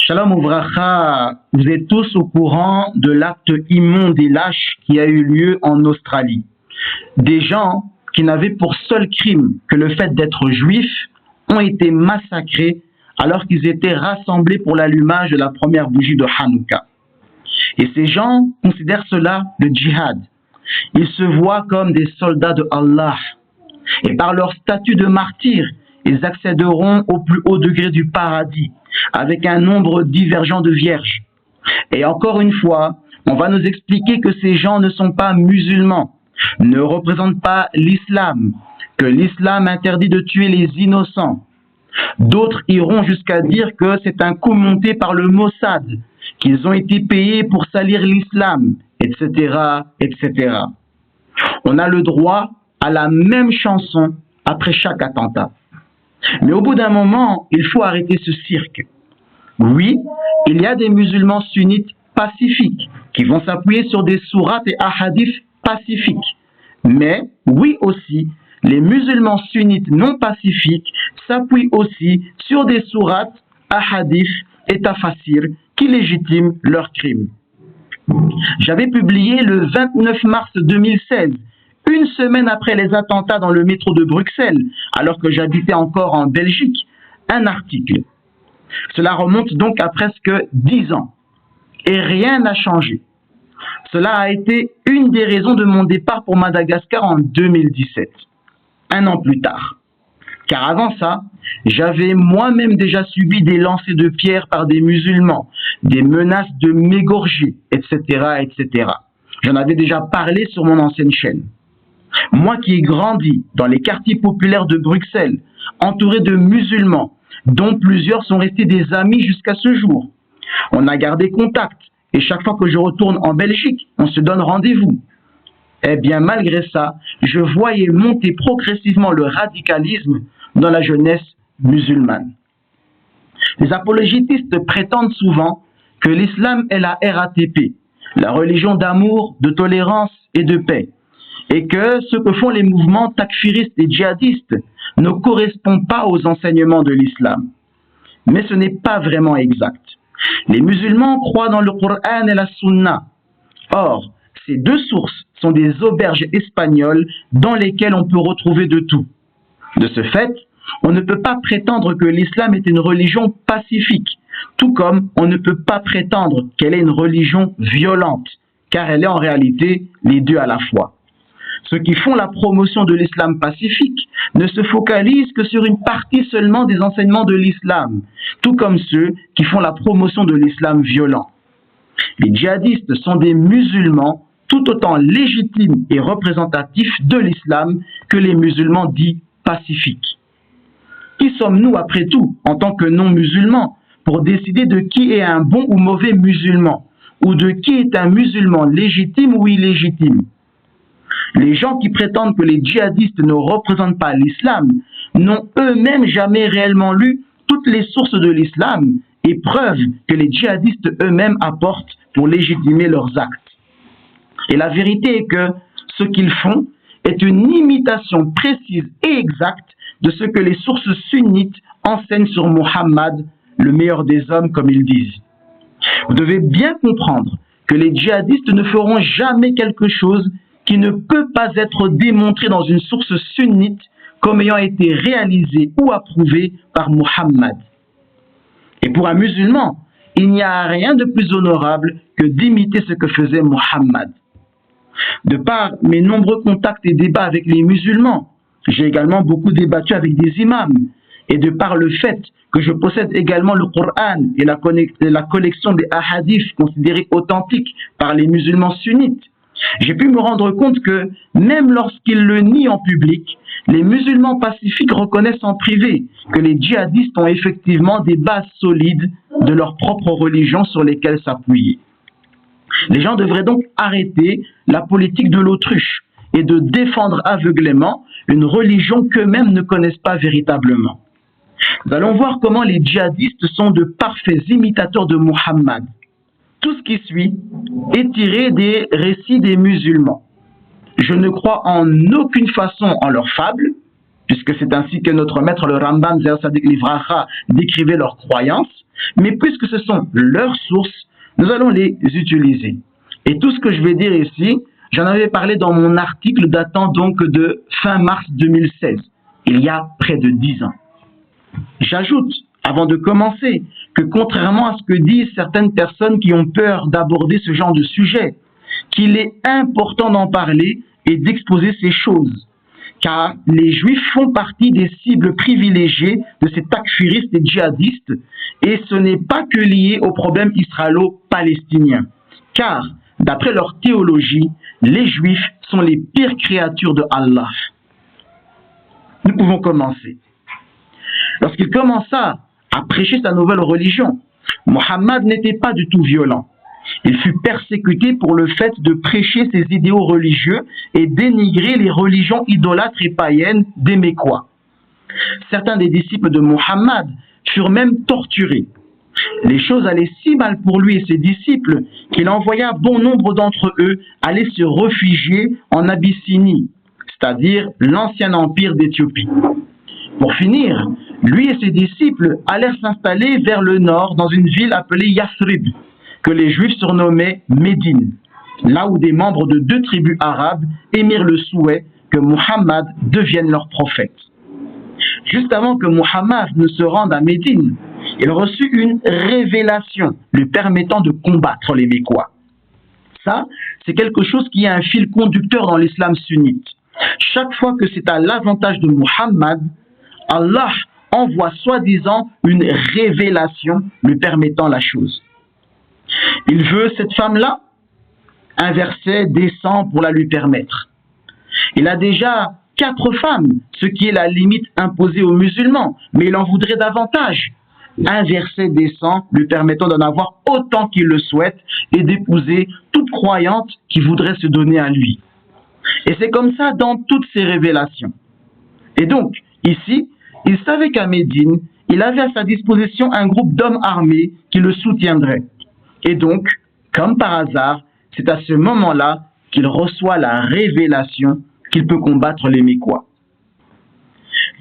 Shalom Ouvracha, vous êtes tous au courant de l'acte immonde et lâche qui a eu lieu en Australie. Des gens qui n'avaient pour seul crime que le fait d'être juifs ont été massacrés alors qu'ils étaient rassemblés pour l'allumage de la première bougie de Hanouka. Et ces gens considèrent cela le djihad. Ils se voient comme des soldats de Allah. Et par leur statut de martyrs, ils accéderont au plus haut degré du paradis, avec un nombre divergent de vierges. Et encore une fois, on va nous expliquer que ces gens ne sont pas musulmans, ne représentent pas l'islam, que l'islam interdit de tuer les innocents. D'autres iront jusqu'à dire que c'est un coup monté par le Mossad, qu'ils ont été payés pour salir l'islam, etc., etc. On a le droit à la même chanson après chaque attentat. Mais au bout d'un moment, il faut arrêter ce cirque. Oui, il y a des musulmans sunnites pacifiques qui vont s'appuyer sur des sourates et ahadiths pacifiques. Mais oui aussi, les musulmans sunnites non pacifiques s'appuient aussi sur des sourates, ahadiths et tafasir qui légitiment leurs crimes. J'avais publié le 29 mars 2016, une semaine après les attentats dans le métro de Bruxelles, alors que j'habitais encore en Belgique, un article. Cela remonte donc à presque 10 ans. Et rien n'a changé. Cela a été une des raisons de mon départ pour Madagascar en 2017, un an plus tard. Car avant ça, j'avais moi-même déjà subi des lancers de pierres par des musulmans, des menaces de m'égorger, etc., etc. J'en avais déjà parlé sur mon ancienne chaîne. Moi qui ai grandi dans les quartiers populaires de Bruxelles, entouré de musulmans, dont plusieurs sont restés des amis jusqu'à ce jour. On a gardé contact et chaque fois que je retourne en Belgique, on se donne rendez-vous. Eh bien, malgré ça, je voyais monter progressivement le radicalisme dans la jeunesse musulmane. Les apologétistes prétendent souvent que l'islam est la RATP, la religion d'amour, de tolérance et de paix, et que ce que font les mouvements takfiristes et djihadistes ne correspond pas aux enseignements de l'islam. Mais ce n'est pas vraiment exact. Les musulmans croient dans le Coran et la Sunna. Or, ces deux sources sont des auberges espagnoles dans lesquelles on peut retrouver de tout. De ce fait, on ne peut pas prétendre que l'islam est une religion pacifique, tout comme on ne peut pas prétendre qu'elle est une religion violente, car elle est en réalité les deux à la fois. Ceux qui font la promotion de l'islam pacifique ne se focalisent que sur une partie seulement des enseignements de l'islam, tout comme ceux qui font la promotion de l'islam violent. Les djihadistes sont des musulmans tout autant légitimes et représentatifs de l'islam que les musulmans dits pacifiques. Qui sommes-nous après tout, en tant que non-musulmans, pour décider de qui est un bon ou mauvais musulman, ou de qui est un musulman légitime ou illégitime? Les gens qui prétendent que les djihadistes ne représentent pas l'islam n'ont eux-mêmes jamais réellement lu toutes les sources de l'islam et preuves que les djihadistes eux-mêmes apportent pour légitimer leurs actes. Et la vérité est que ce qu'ils font est une imitation précise et exacte de ce que les sources sunnites enseignent sur Muhammad, le meilleur des hommes, comme ils disent. Vous devez bien comprendre que les djihadistes ne feront jamais quelque chose qui ne peut pas être démontré dans une source sunnite comme ayant été réalisé ou approuvé par Muhammad. Et pour un musulman, il n'y a rien de plus honorable que d'imiter ce que faisait Muhammad. De par mes nombreux contacts et débats avec les musulmans, j'ai également beaucoup débattu avec des imams, et de par le fait que je possède également le Coran et la collection des hadiths considérés authentiques par les musulmans sunnites, j'ai pu me rendre compte que, même lorsqu'ils le nient en public, les musulmans pacifiques reconnaissent en privé que les djihadistes ont effectivement des bases solides de leur propre religion sur lesquelles s'appuyer. Les gens devraient donc arrêter la politique de l'autruche et de défendre aveuglément une religion qu'eux-mêmes ne connaissent pas véritablement. Nous allons voir comment les djihadistes sont de parfaits imitateurs de Muhammad. Tout ce qui suit est tiré des récits des musulmans. Je ne crois en aucune façon en leurs fables, puisque c'est ainsi que notre maître le Rambam Zeher Tzadik Livracha décrivait leurs croyances, mais puisque ce sont leurs sources, nous allons les utiliser. Et tout ce que je vais dire ici, j'en avais parlé dans mon article datant donc de fin mars 2016, il y a près de 10 ans. J'ajoute, avant de commencer, que contrairement à ce que disent certaines personnes qui ont peur d'aborder ce genre de sujet, qu'il est important d'en parler et d'exposer ces choses, car les Juifs font partie des cibles privilégiées de ces takfiristes et djihadistes, et ce n'est pas que lié au problème israélo-palestinien, car, d'après leur théologie, les Juifs sont les pires créatures de Allah. Nous pouvons commencer. Lorsqu'il commença à prêcher sa nouvelle religion, Mohammed n'était pas du tout violent. Il fut persécuté pour le fait de prêcher ses idéaux religieux et dénigrer les religions idolâtres et païennes des Mécois. Certains des disciples de Mohammed furent même torturés. Les choses allaient si mal pour lui et ses disciples qu'il envoya bon nombre d'entre eux aller se réfugier en Abyssinie, c'est-à-dire l'ancien empire d'Éthiopie. Pour finir, lui et ses disciples allèrent s'installer vers le nord dans une ville appelée Yathrib, que les Juifs surnommaient Médine, là où des membres de 2 tribus arabes émirent le souhait que Muhammad devienne leur prophète. Juste avant que Muhammad ne se rende à Médine, il reçut une révélation lui permettant de combattre les Mécois. Ça, c'est quelque chose qui a un fil conducteur dans l'islam sunnite. Chaque fois que c'est à l'avantage de Muhammad, Allah envoie soi-disant une révélation lui permettant la chose. Il veut cette femme-là, un verset descend pour la lui permettre. Il a déjà 4 femmes, ce qui est la limite imposée aux musulmans, mais il en voudrait davantage. Un verset descend lui permettant d'en avoir autant qu'il le souhaite et d'épouser toute croyante qui voudrait se donner à lui. Et c'est comme ça dans toutes ces révélations. Et donc, ici, il savait qu'à Médine, il avait à sa disposition un groupe d'hommes armés qui le soutiendraient. Et donc, comme par hasard, c'est à ce moment-là qu'il reçoit la révélation qu'il peut combattre les Mécois.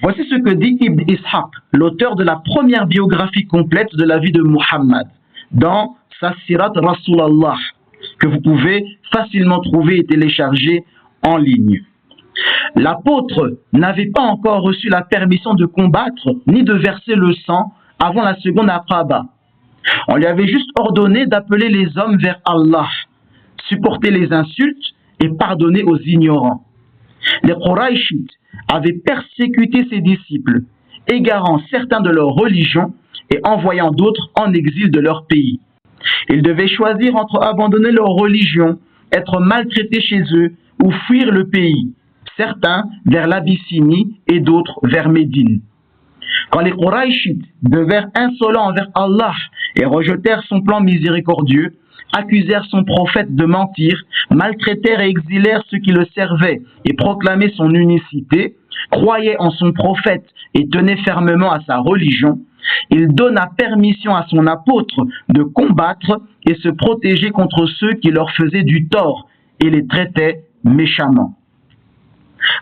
Voici ce que dit Ibn Ishaq, l'auteur de la première biographie complète de la vie de Muhammad, dans sa Sirat Rasulallah, que vous pouvez facilement trouver et télécharger en ligne. L'apôtre n'avait pas encore reçu la permission de combattre ni de verser le sang avant la seconde Aqaba. On lui avait juste ordonné d'appeler les hommes vers Allah, supporter les insultes et pardonner aux ignorants. Les Qurayshites avaient persécuté ses disciples, égarant certains de leur religion et envoyant d'autres en exil de leur pays. Ils devaient choisir entre abandonner leur religion, être maltraités chez eux ou fuir le pays, certains vers l'Abyssinie et d'autres vers Médine. Quand les Qurayshites devinrent insolents envers Allah et rejetèrent son plan miséricordieux, accusèrent son prophète de mentir, maltraitèrent et exilèrent ceux qui le servaient et proclamaient son unicité, croyaient en son prophète et tenaient fermement à sa religion, il donna permission à son apôtre de combattre et se protéger contre ceux qui leur faisaient du tort et les traitaient méchamment.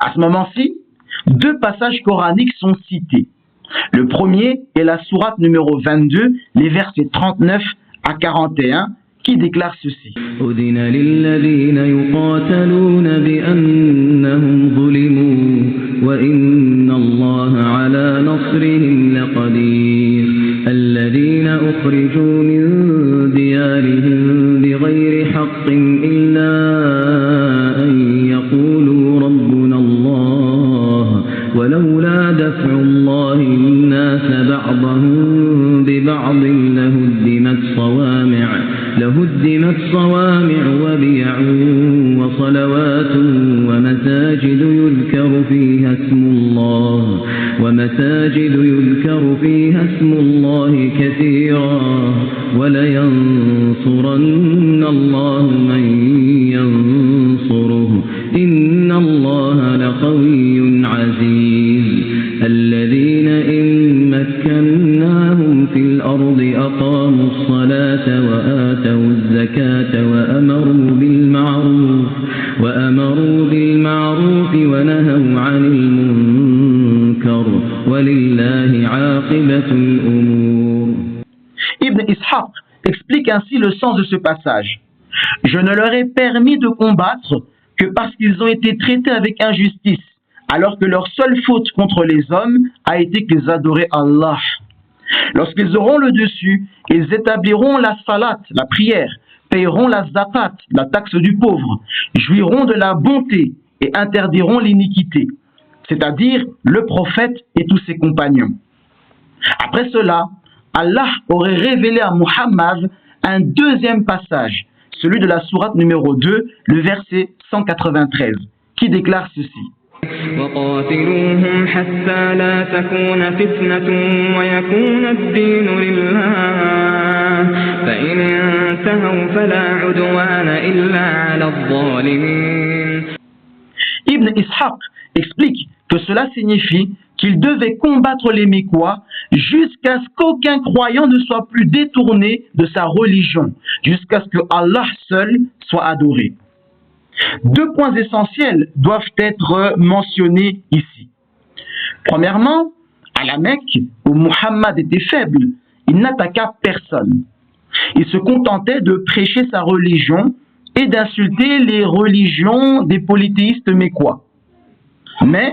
À ce moment-ci, 2 passages coraniques sont cités. Le premier est la sourate numéro 22, les versets 39 à 41, qui déclare ceci. أذن للذين يقاتلون بأنهم ظلموا وإن الله على نصرهم لقدير الذين أخرجوا من ديارهم بغير حق إلا أن يقولوا ربنا الله ولولا دفع الله الناس بعضهم ببعض لهدمت صوامع وبيع وصلوات ومساجد يذكر فيها اسم الله كثيرا ولينصرن الله من ينصره إن الله لقوي عزيز الذين إن مكناهم في الأرض أقاموا الصلاة وآتوا الزكاة وأمروا بالمعروف ونهوا عن المنكر وَلِلَّهِ عَاقِبَةُ الْأُمُورِ. Ibn Ishaq explique ainsi le sens de ce passage. Je ne leur ai permis de combattre que parce qu'ils ont été traités avec injustice, alors que leur seule faute contre les hommes a été qu'ils adoraient Allah. Lorsqu'ils auront le dessus, ils établiront la salat, la prière, payeront la zakat, la taxe du pauvre, jouiront de la bonté et interdiront l'iniquité, c'est-à-dire le prophète et tous ses compagnons. Après cela, Allah aurait révélé à Muhammad un deuxième passage, celui de la sourate numéro 2, le verset 193, qui déclare ceci. وقاتلوهم حتى لا تكون فتنة ويكون الدين لله فإن انتهوا فلا عدوان إلا على الظالمين. Ibn Ishaq explique que cela signifie qu'il devait combattre les Mécois jusqu'à ce qu'aucun croyant ne soit plus détourné de sa religion, jusqu'à ce que Allah seul soit adoré. Deux points essentiels doivent être mentionnés ici. Premièrement, à la Mecque, où Muhammad était faible, il n'attaqua personne. Il se contentait de prêcher sa religion et d'insulter les religions des polythéistes mécois. Mais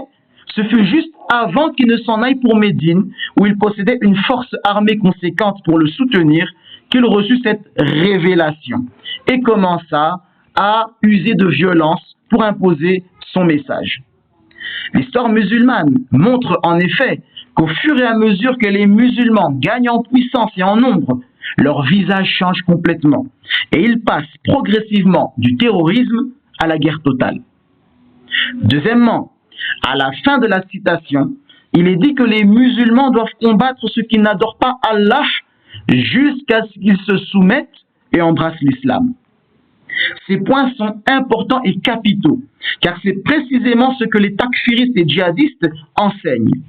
ce fut juste avant qu'il ne s'en aille pour Médine, où il possédait une force armée conséquente pour le soutenir, qu'il reçut cette révélation et commença à user de violence pour imposer son message. L'histoire musulmane montre en effet qu'au fur et à mesure que les musulmans gagnent en puissance et en nombre, leur visage change complètement et ils passent progressivement du terrorisme à la guerre totale. Deuxièmement, à la fin de la citation, il est dit que les musulmans doivent combattre ceux qui n'adorent pas Allah jusqu'à ce qu'ils se soumettent et embrassent l'islam. Ces points sont importants et capitaux, car c'est précisément ce que les takfiristes et djihadistes enseignent.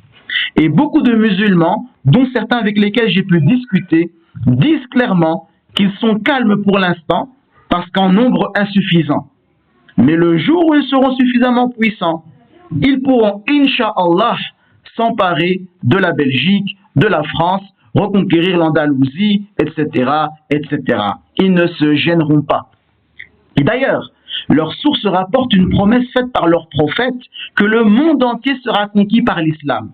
Et beaucoup de musulmans, dont certains avec lesquels j'ai pu discuter, disent clairement qu'ils sont calmes pour l'instant, parce qu'en nombre insuffisant. Mais le jour où ils seront suffisamment puissants, ils pourront, incha'Allah, s'emparer de la Belgique, de la France, reconquérir l'Andalousie, etc., etc. Ils ne se gêneront pas. Et d'ailleurs, leur source rapporte une promesse faite par leur prophète que le monde entier sera conquis par l'islam.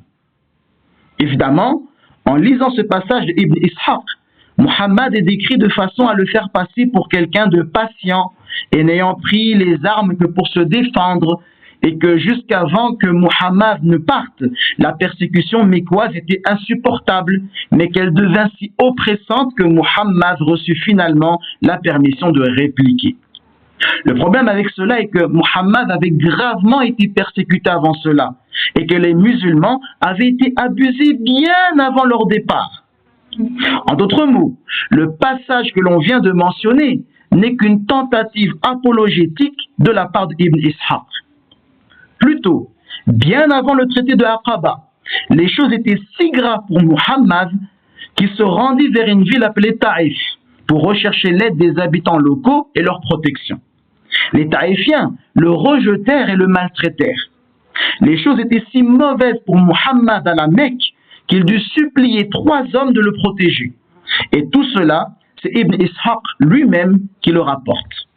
Évidemment, en lisant ce passage d'Ibn Ishaq, Muhammad est décrit de façon à le faire passer pour quelqu'un de patient et n'ayant pris les armes que pour se défendre, et que jusqu'avant que Muhammad ne parte, la persécution mécoise était insupportable, mais qu'elle devint si oppressante que Muhammad reçut finalement la permission de répliquer. Le problème avec cela est que Muhammad avait gravement été persécuté avant cela et que les musulmans avaient été abusés bien avant leur départ. En d'autres mots, le passage que l'on vient de mentionner n'est qu'une tentative apologétique de la part d'Ibn Ishaq. Plutôt, bien avant le traité de Aqaba, les choses étaient si graves pour Muhammad qu'il se rendit vers une ville appelée Taïf pour rechercher l'aide des habitants locaux et leur protection. Les Taïfiens le rejetèrent et le maltraitèrent. Les choses étaient si mauvaises pour Muhammad à la Mecque qu'il dut supplier 3 hommes de le protéger. Et tout cela, c'est Ibn Ishaq lui-même qui le rapporte.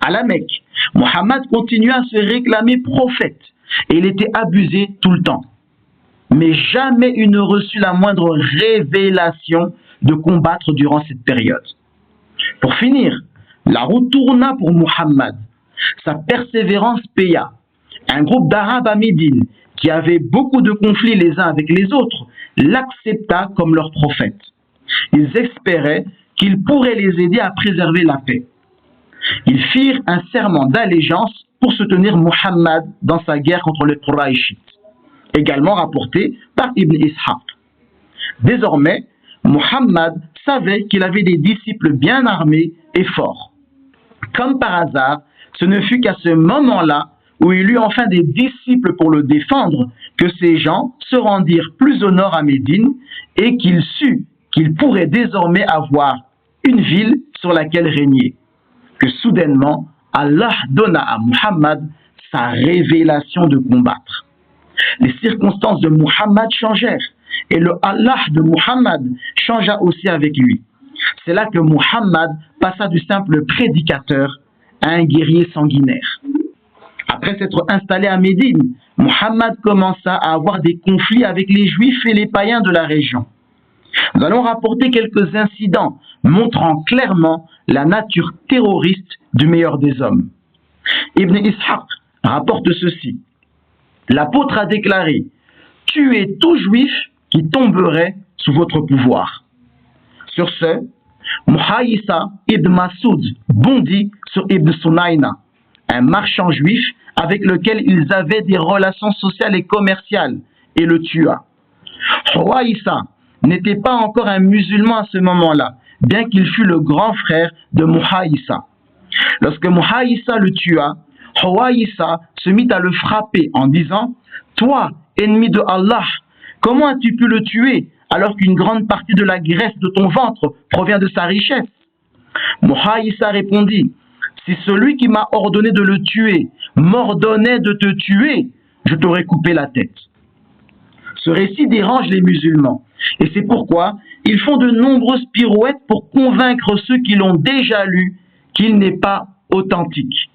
À la Mecque, Muhammad continua à se réclamer prophète et il était abusé tout le temps. Mais jamais il ne reçut la moindre révélation de combattre durant cette période. Pour finir, la route tourna pour Muhammad. Sa persévérance paya. Un groupe d'Arabes à Médine, qui avaient beaucoup de conflits les uns avec les autres, l'accepta comme leur prophète. Ils espéraient qu'il pourrait les aider à préserver la paix. Ils firent un serment d'allégeance pour soutenir Muhammad dans sa guerre contre les Qurayshites, également rapporté par Ibn Ishaq. Désormais, Muhammad savait qu'il avait des disciples bien armés et forts. Comme par hasard, ce ne fut qu'à ce moment-là où il eut enfin des disciples pour le défendre que ces gens se rendirent plus au nord à Médine et qu'il sut qu'il pourrait désormais avoir une ville sur laquelle régner. Que soudainement, Allah donna à Muhammad sa révélation de combattre. Les circonstances de Muhammad changèrent et le Allah de Muhammad changea aussi avec lui. C'est là que Muhammad passa du simple prédicateur à un guerrier sanguinaire. Après s'être installé à Médine, Muhammad commença à avoir des conflits avec les Juifs et les païens de la région. Nous allons rapporter quelques incidents montrant clairement la nature terroriste du meilleur des hommes. Ibn Ishaq rapporte ceci. L'apôtre a déclaré « Tuez tout juif qui tomberait sous votre pouvoir ». Sur ce, Muhaïsa ibn Masoud bondit sur Ibn Sunayna, un marchand juif avec lequel ils avaient des relations sociales et commerciales, et le tua. Huwaïsa n'était pas encore un musulman à ce moment-là, bien qu'il fût le grand frère de Muhaïsa. Lorsque Muhaïsa le tua, Huwaïsa se mit à le frapper en disant « Toi, ennemi de Allah, comment as-tu pu le tuer alors qu'une grande partie de la graisse de ton ventre provient de sa richesse ?» Muhaïsa répondit « Si celui qui m'a ordonné de le tuer m'ordonnait de te tuer, je t'aurais coupé la tête. » Ce récit dérange les musulmans et c'est pourquoi ils font de nombreuses pirouettes pour convaincre ceux qui l'ont déjà lu qu'il n'est pas authentique.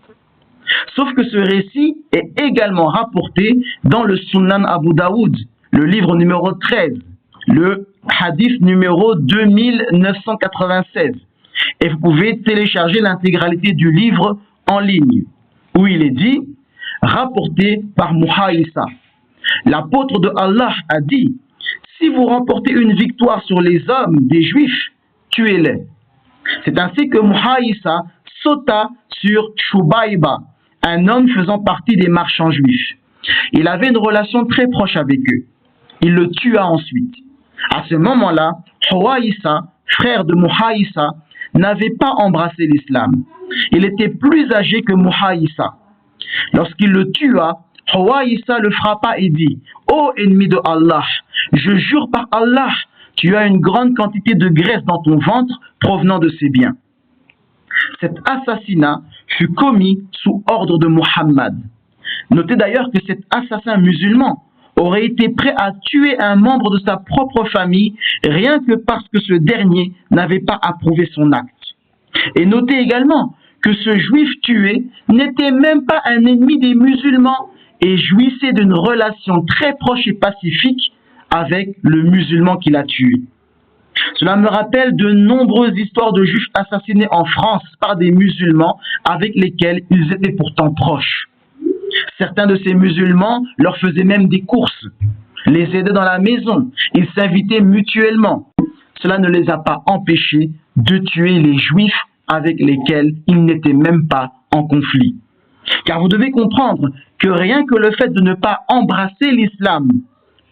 Sauf que ce récit est également rapporté dans le Sunan Abu Daoud, le livre numéro 13, le hadith numéro 2996. Et vous pouvez télécharger l'intégralité du livre en ligne, où il est dit, rapporté par Muhaïsa. L'apôtre de Allah a dit, si vous remportez une victoire sur les hommes des Juifs, tuez-les. C'est ainsi que Muhaïsa sauta sur Shubayba, un homme faisant partie des marchands juifs. Il avait une relation très proche avec eux. Il le tua ensuite. À ce moment-là, Huwaïsa, frère de Muhaïsa, n'avait pas embrassé l'islam. Il était plus âgé que Muhaïsa. Lorsqu'il le tua, Huwaïsa le frappa et dit « Ô ennemi de Allah, je jure par Allah, tu as une grande quantité de graisse dans ton ventre provenant de ses biens. » Cet assassinat fut commis sous ordre de Muhammad. Notez d'ailleurs que cet assassin musulman aurait été prêt à tuer un membre de sa propre famille rien que parce que ce dernier n'avait pas approuvé son acte. Et notez également que ce juif tué n'était même pas un ennemi des musulmans et jouissait d'une relation très proche et pacifique avec le musulman qui l'a tué. Cela me rappelle de nombreuses histoires de juifs assassinés en France par des musulmans avec lesquels ils étaient pourtant proches. Certains de ces musulmans leur faisaient même des courses, les aidaient dans la maison, ils s'invitaient mutuellement. Cela ne les a pas empêchés de tuer les juifs avec lesquels ils n'étaient même pas en conflit. Car vous devez comprendre que rien que le fait de ne pas embrasser l'islam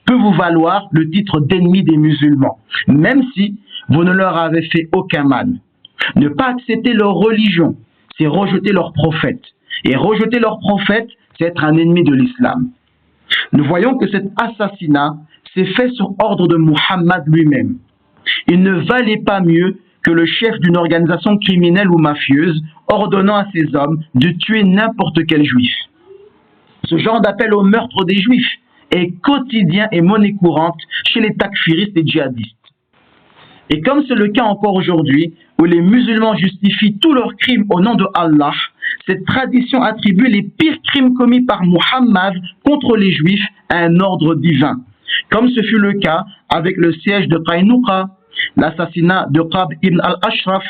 peut vous valoir le titre d'ennemi des musulmans, même si vous ne leur avez fait aucun mal. Ne pas accepter leur religion, c'est rejeter leur prophète. Et rejeter leur prophète, c'est être un ennemi de l'islam. Nous voyons que cet assassinat s'est fait sur ordre de Muhammad lui-même. Il ne valait pas mieux que le chef d'une organisation criminelle ou mafieuse ordonnant à ses hommes de tuer n'importe quel juif. Ce genre d'appel au meurtre des juifs est quotidien et monnaie courante chez les takfiristes et djihadistes. Et comme c'est le cas encore aujourd'hui, où les musulmans justifient tous leurs crimes au nom de Allah, cette tradition attribue les pires crimes commis par Muhammad contre les juifs à un ordre divin, comme ce fut le cas avec le siège de Qaynuqa, l'assassinat de Qab ibn al-Ashraf,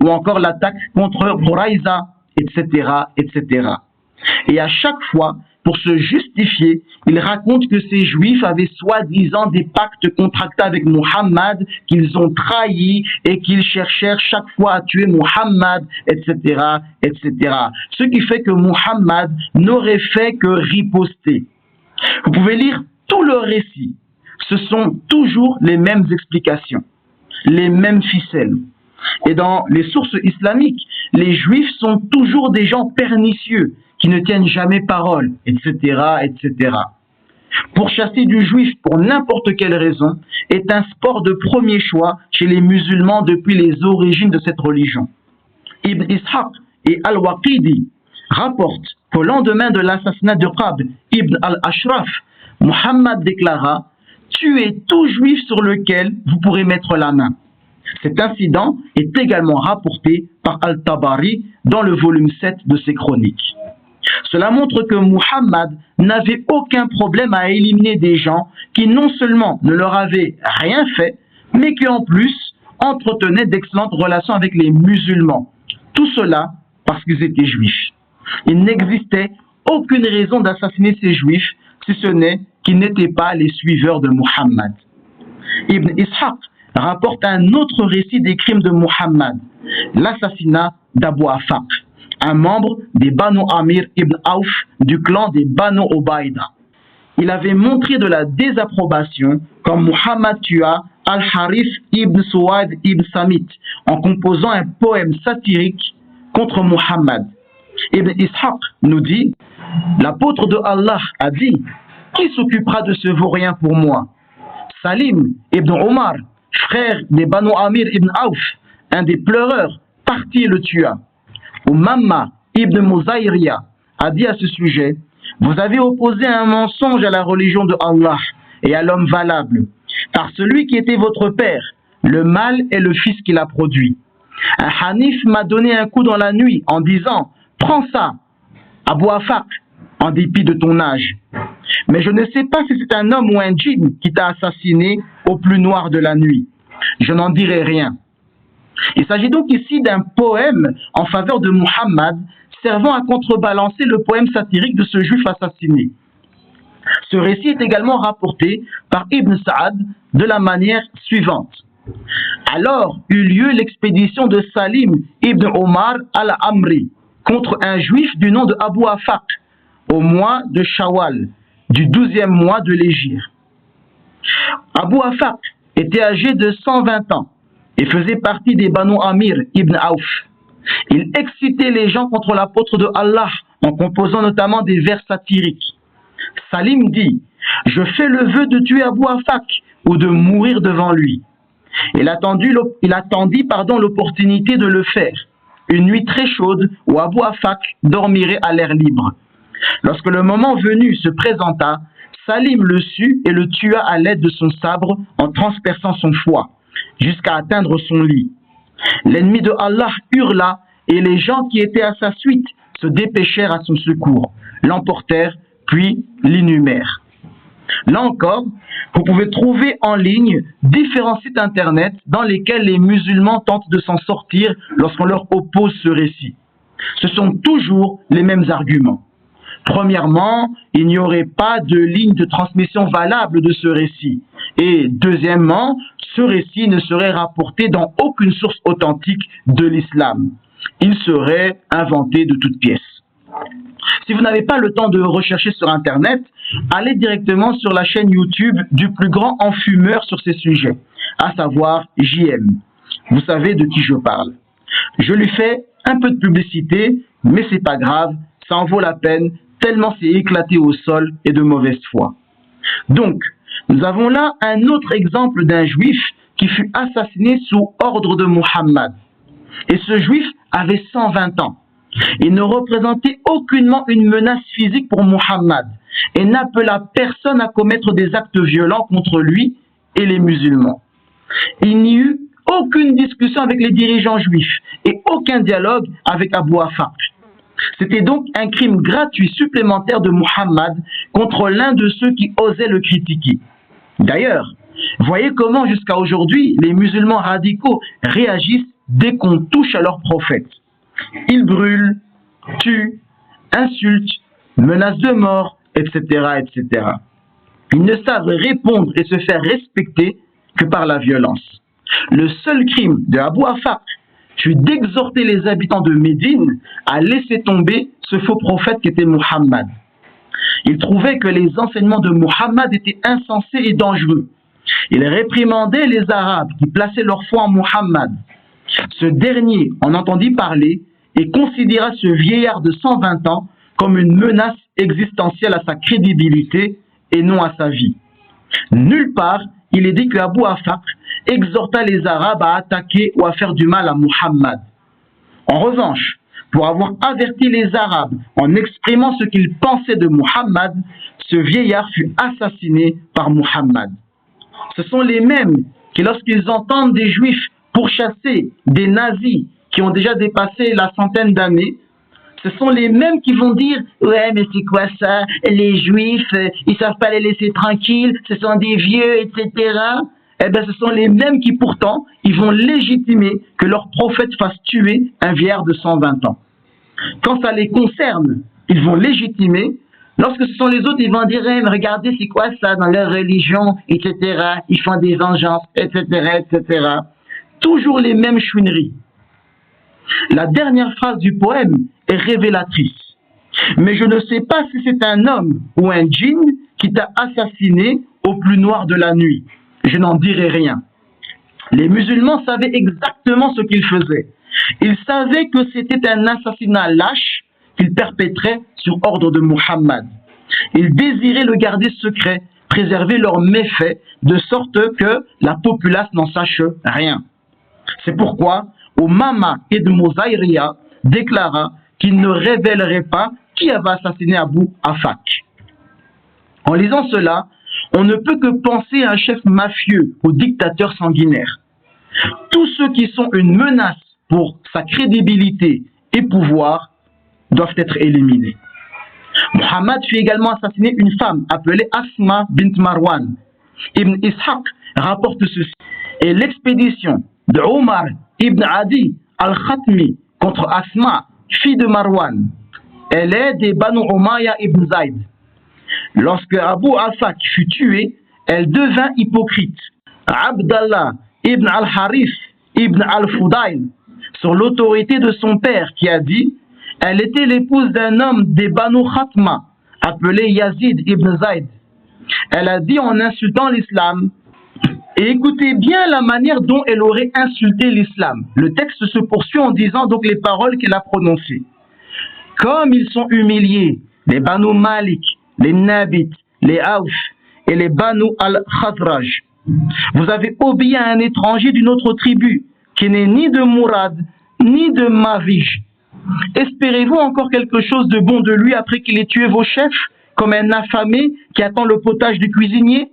ou encore l'attaque contre Quraïza, etc., etc. Et à chaque fois, pour se justifier, il raconte que ces juifs avaient soi-disant des pactes contractés avec Muhammad, qu'ils ont trahis et qu'ils cherchèrent chaque fois à tuer Muhammad, etc., etc. Ce qui fait que Muhammad n'aurait fait que riposter. Vous pouvez lire tout le récit. Ce sont toujours les mêmes explications, les mêmes ficelles. Et dans les sources islamiques, les juifs sont toujours des gens pernicieux, qui ne tiennent jamais parole, etc., etc. Pourchasser du juif pour n'importe quelle raison est un sport de premier choix chez les musulmans depuis les origines de cette religion. Ibn Ishaq et Al-Waqidi rapportent qu'au lendemain de l'assassinat de Qab ibn al-Ashraf, Muhammad déclara « Tuez tout juif sur lequel vous pourrez mettre la main ». Cet incident est également rapporté par Al-Tabari dans le volume 7 de ses chroniques. Cela montre que Muhammad n'avait aucun problème à éliminer des gens qui non seulement ne leur avaient rien fait, mais qui en plus entretenaient d'excellentes relations avec les musulmans. Tout cela parce qu'ils étaient juifs. Il n'existait aucune raison d'assassiner ces juifs, si ce n'est qu'ils n'étaient pas les suiveurs de Muhammad. Ibn Ishaq rapporte un autre récit des crimes de Muhammad, l'assassinat d'Abu Afaq, un membre des Banu Amir ibn Auf du clan des Banu Obaïda. Il avait montré de la désapprobation quand Muhammad tua Al-Harith ibn Suwaid ibn Samit en composant un poème satirique contre Muhammad. Ibn Ishaq nous dit « L'apôtre de Allah a dit « Qui s'occupera de ce vaurien pour moi ?» Salim ibn Omar, frère des Banu Amir ibn Auf, un des pleureurs, partit et le tua. Umamma ibn Muzayriya a dit à ce sujet « Vous avez opposé un mensonge à la religion de Allah et à l'homme valable, car celui qui était votre père, le mal est le fils qu'il a produit. Un Hanif m'a donné un coup dans la nuit en disant « Prends ça, Abu Afaq, en dépit de ton âge. Mais je ne sais pas si c'est un homme ou un djinn qui t'a assassiné au plus noir de la nuit. Je n'en dirai rien. » Il s'agit donc ici d'un poème en faveur de Muhammad, servant à contrebalancer le poème satirique de ce juif assassiné. Ce récit est également rapporté par Ibn Sa'ad de la manière suivante. Alors eut lieu l'expédition de Salim ibn Omar al-Amri contre un juif du nom de Abu Afaq au mois de Shawwal, du 12e mois de l'Hégire. Abu Afaq était âgé de 120 ans et faisait partie des Banu Amir ibn Auf. Il excitait les gens contre l'apôtre de Allah en composant notamment des vers satiriques. Salim dit « Je fais le vœu de tuer Abu Afaq ou de mourir devant lui. » Il attendit l'opportunité de le faire, une nuit très chaude où Abu Afaq dormirait à l'air libre. Lorsque le moment venu se présenta, Salim le sut et le tua à l'aide de son sabre en transperçant son foie, jusqu'à atteindre son lit. L'ennemi de Allah hurla et les gens qui étaient à sa suite se dépêchèrent à son secours, l'emportèrent puis l'inhumèrent. Là encore, vous pouvez trouver en ligne différents sites internet dans lesquels les musulmans tentent de s'en sortir lorsqu'on leur oppose ce récit. Ce sont toujours les mêmes arguments. Premièrement, il n'y aurait pas de ligne de transmission valable de ce récit. Et deuxièmement, ce récit ne serait rapporté dans aucune source authentique de l'islam. Il serait inventé de toutes pièces. Si vous n'avez pas le temps de rechercher sur Internet, allez directement sur la chaîne YouTube du plus grand enfumeur sur ces sujets, à savoir JM. Vous savez de qui je parle. Je lui fais un peu de publicité, mais c'est pas grave, ça en vaut la peine, tellement c'est éclaté au sol et de mauvaise foi. Donc, nous avons là un autre exemple d'un juif qui fut assassiné sous ordre de Muhammad. Et ce juif avait 120 ans. Il ne représentait aucunement une menace physique pour Muhammad et n'appela personne à commettre des actes violents contre lui et les musulmans. Il n'y eut aucune discussion avec les dirigeants juifs et aucun dialogue avec Abu Afaq. C'était donc un crime gratuit supplémentaire de Muhammad contre l'un de ceux qui osaient le critiquer. D'ailleurs, voyez comment jusqu'à aujourd'hui les musulmans radicaux réagissent dès qu'on touche à leur prophète. Ils brûlent, tuent, insultent, menacent de mort, etc., etc. Ils ne savent répondre et se faire respecter que par la violence. Le seul crime de Abu Afaq fut d'exhorter les habitants de Médine à laisser tomber ce faux prophète qu'était Muhammad. Il trouvait que les enseignements de Muhammad étaient insensés et dangereux. Il réprimandait les Arabes qui plaçaient leur foi en Muhammad. Ce dernier en entendit parler et considéra ce vieillard de 120 ans comme une menace existentielle à sa crédibilité et non à sa vie. Nulle part, il est dit que Abu Afaq exhorta les Arabes à attaquer ou à faire du mal à Muhammad. En revanche, pour avoir averti les Arabes en exprimant ce qu'ils pensaient de Muhammad, ce vieillard fut assassiné par Muhammad. Ce sont les mêmes qui, lorsqu'ils entendent des Juifs pourchasser des nazis qui ont déjà dépassé la centaine d'années, ce sont les mêmes qui vont dire « Ouais, mais c'est quoi ça? Les Juifs, ils savent pas les laisser tranquilles, ce sont des vieux, etc. » Eh bien, ce sont les mêmes qui, pourtant, ils vont légitimer que leur prophète fasse tuer un vieillard de 120 ans. Quand ça les concerne, ils vont légitimer. Lorsque ce sont les autres, ils vont dire hey, « mais regardez, c'est quoi ça dans leur religion, etc. Ils font des vengeances, etc., etc. » Toujours les mêmes chouineries. La dernière phrase du poème est révélatrice. Mais je ne sais pas si c'est un homme ou un djinn qui t'a assassiné au plus noir de la nuit. Je n'en dirai rien. Les musulmans savaient exactement ce qu'ils faisaient. Ils savaient que c'était un assassinat lâche qu'ils perpétraient sur ordre de Muhammad. Ils désiraient le garder secret, préserver leurs méfaits, de sorte que la populace n'en sache rien. C'est pourquoi Umama ibn Muzayriya déclara qu'il ne révélerait pas qui avait assassiné Abu Afak. En lisant cela, on ne peut que penser à un chef mafieux ou dictateur sanguinaire. Tous ceux qui sont une menace pour sa crédibilité et pouvoir doivent être éliminés. Muhammad fit également assassiner une femme appelée Asma bint Marwan. Ibn Ishaq rapporte ceci. Et l'expédition de Omar ibn Adi al-Khatmi contre Asma, fille de Marwan, elle est des Banu Umayya ibn Zayd. Lorsque Abu Afak fut tué, elle devint hypocrite. Abdallah ibn al-Harith ibn al-Fudayl, sur l'autorité de son père qui a dit, elle était l'épouse d'un homme des Banu Khatma, appelé Yazid ibn Zayd. Elle a dit en insultant l'islam, et écoutez bien la manière dont elle aurait insulté l'islam. Le texte se poursuit en disant donc les paroles qu'elle a prononcées. Comme ils sont humiliés, les Banu Malik, les Nabit, les Aouf et les Banu al-Khazraj. Vous avez obéi à un étranger d'une autre tribu, qui n'est ni de Mourad, ni de Mavij. Espérez-vous encore quelque chose de bon de lui après qu'il ait tué vos chefs, comme un affamé qui attend le potage du cuisinier?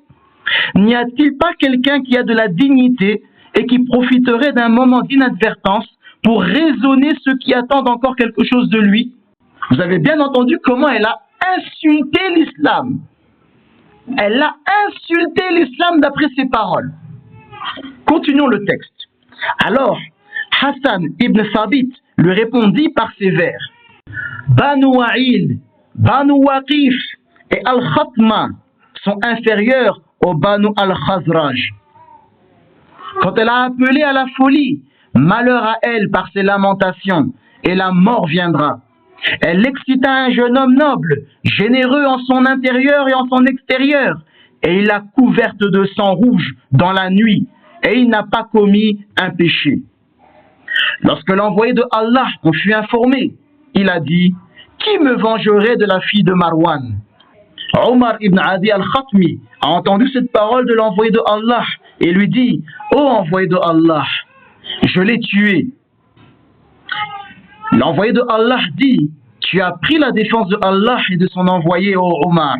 N'y a-t-il pas quelqu'un qui a de la dignité et qui profiterait d'un moment d'inadvertance pour raisonner ceux qui attendent encore quelque chose de lui? Vous avez bien entendu comment elle a insulté l'islam. Elle a insulté l'islam d'après ses paroles. Continuons le texte. Alors, Hassan ibn Thabit lui répondit par ces vers. Banu Wa'il, Banu Waqif et Al-Khatma sont inférieurs au Banu al-Khazraj. Quand elle a appelé à la folie, malheur à elle par ses lamentations, et la mort viendra. Elle excita un jeune homme noble, généreux en son intérieur et en son extérieur, et il l'a couverte de sang rouge dans la nuit, et il n'a pas commis un péché. Lorsque l'envoyé de Allah en fut informé, il a dit, qui me vengerait de la fille de Marwan? Omar ibn Adi al-Khatmi a entendu cette parole de l'envoyé de Allah et lui dit, ô envoyé de Allah, je l'ai tué. L'envoyé de Allah dit, tu as pris la défense de Allah et de son envoyé, ô Omar.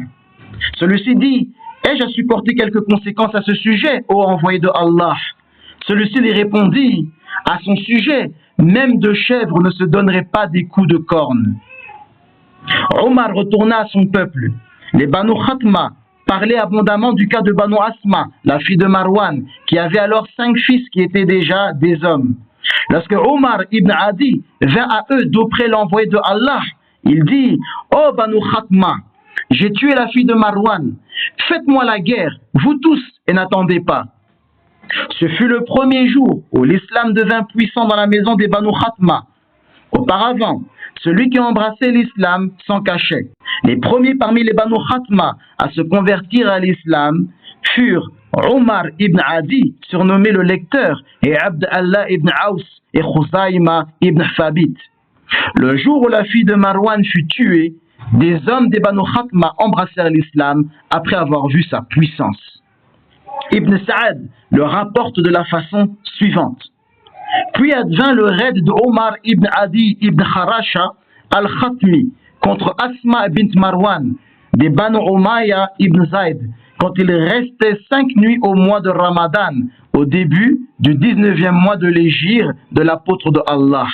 Celui-ci dit, ai-je à supporter quelques conséquences à ce sujet, ô envoyé de Allah? Celui-ci lui répondit, à son sujet, même deux chèvres ne se donneraient pas des coups de corne. Omar retourna à son peuple. Les Banu Khatma parlaient abondamment du cas de Banu Asma, la fille de Marwan, qui avait alors 5 fils qui étaient déjà des hommes. Lorsque Omar ibn Adi vint à eux d'auprès l'envoyé de Allah, il dit, ô Banu Khatma, j'ai tué la fille de Marwan, faites-moi la guerre, vous tous, et n'attendez pas. Ce fut le premier jour où l'islam devint puissant dans la maison des Banu Khatma. Auparavant, celui qui embrassait l'islam s'en cachait. Les premiers parmi les Banu Khatma à se convertir à l'islam furent Omar ibn Adi, surnommé le lecteur, et Abdallah ibn Aus et Khuzayma ibn Thabit. Le jour où la fille de Marwan fut tuée, des hommes des Banu Khatma embrassèrent l'islam après avoir vu sa puissance. Ibn Sa'ad le rapporte de la façon suivante. Puis advint le raid de Omar ibn Adi ibn Kharasha al-Khatmi contre Asma bint Marwan des Banu Umayya ibn Zayd quand il restait 5 nuits au mois de Ramadan, au début du 19e mois de l'hégire de l'apôtre de Allah.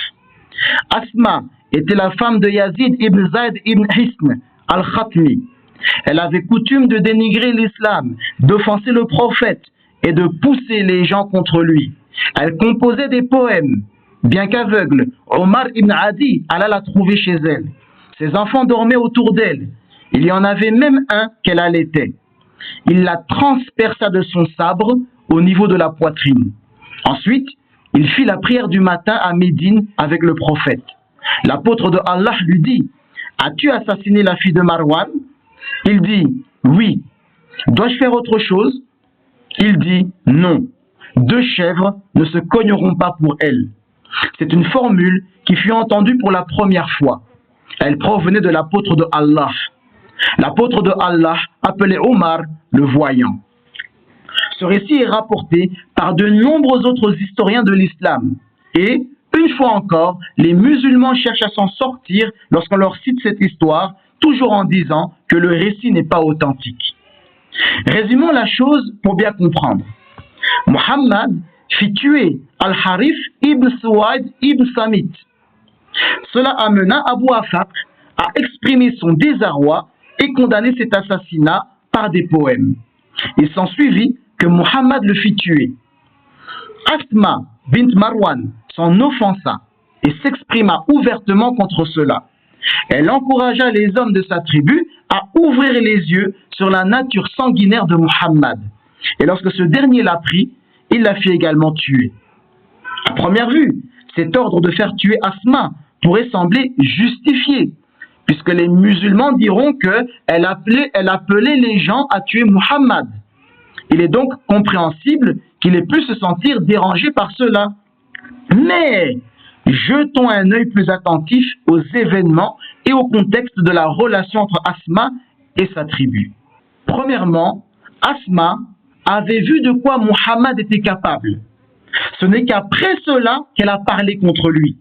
Asma était la femme de Yazid ibn Zayd ibn Hisn al-Khatmi. Elle avait coutume de dénigrer l'islam, d'offenser le prophète et de pousser les gens contre lui. Elle composait des poèmes. Bien qu'aveugle, Omar ibn Adi alla la trouver chez elle. Ses enfants dormaient autour d'elle. Il y en avait même un qu'elle allaitait. Il la transperça de son sabre au niveau de la poitrine. Ensuite, il fit la prière du matin à Médine avec le prophète. L'apôtre de Allah lui dit: as-tu assassiné la fille de Marwan? Il dit: oui. Dois-je faire autre chose? Il dit: non. 2 chèvres ne se cogneront pas pour elle. C'est une formule qui fut entendue pour la première fois. Elle provenait de l'apôtre de Allah. L'apôtre de Allah appelait Omar le voyant. Ce récit est rapporté par de nombreux autres historiens de l'islam. Et, une fois encore, les musulmans cherchent à s'en sortir lorsqu'on leur cite cette histoire, toujours en disant que le récit n'est pas authentique. Résumons la chose pour bien comprendre. Muhammad fit tuer Al-Harith ibn Suwaid ibn Samit. Cela amena Abu Afaq à exprimer son désarroi et condamner cet assassinat par des poèmes. Il s'ensuivit que Muhammad le fit tuer. Asma bint Marwan s'en offensa et s'exprima ouvertement contre cela. Elle encouragea les hommes de sa tribu à ouvrir les yeux sur la nature sanguinaire de Muhammad. Et lorsque ce dernier l'apprit, il la fit également tuer. À première vue, cet ordre de faire tuer Asma pourrait sembler justifié, puisque les musulmans diront qu'elle appelait les gens à tuer Muhammad. Il est donc compréhensible qu'il ait pu se sentir dérangé par cela. Mais jetons un œil plus attentif aux événements et au contexte de la relation entre Asma et sa tribu. Premièrement, Asma avait vu de quoi Muhammad était capable. Ce n'est qu'après cela qu'elle a parlé contre lui,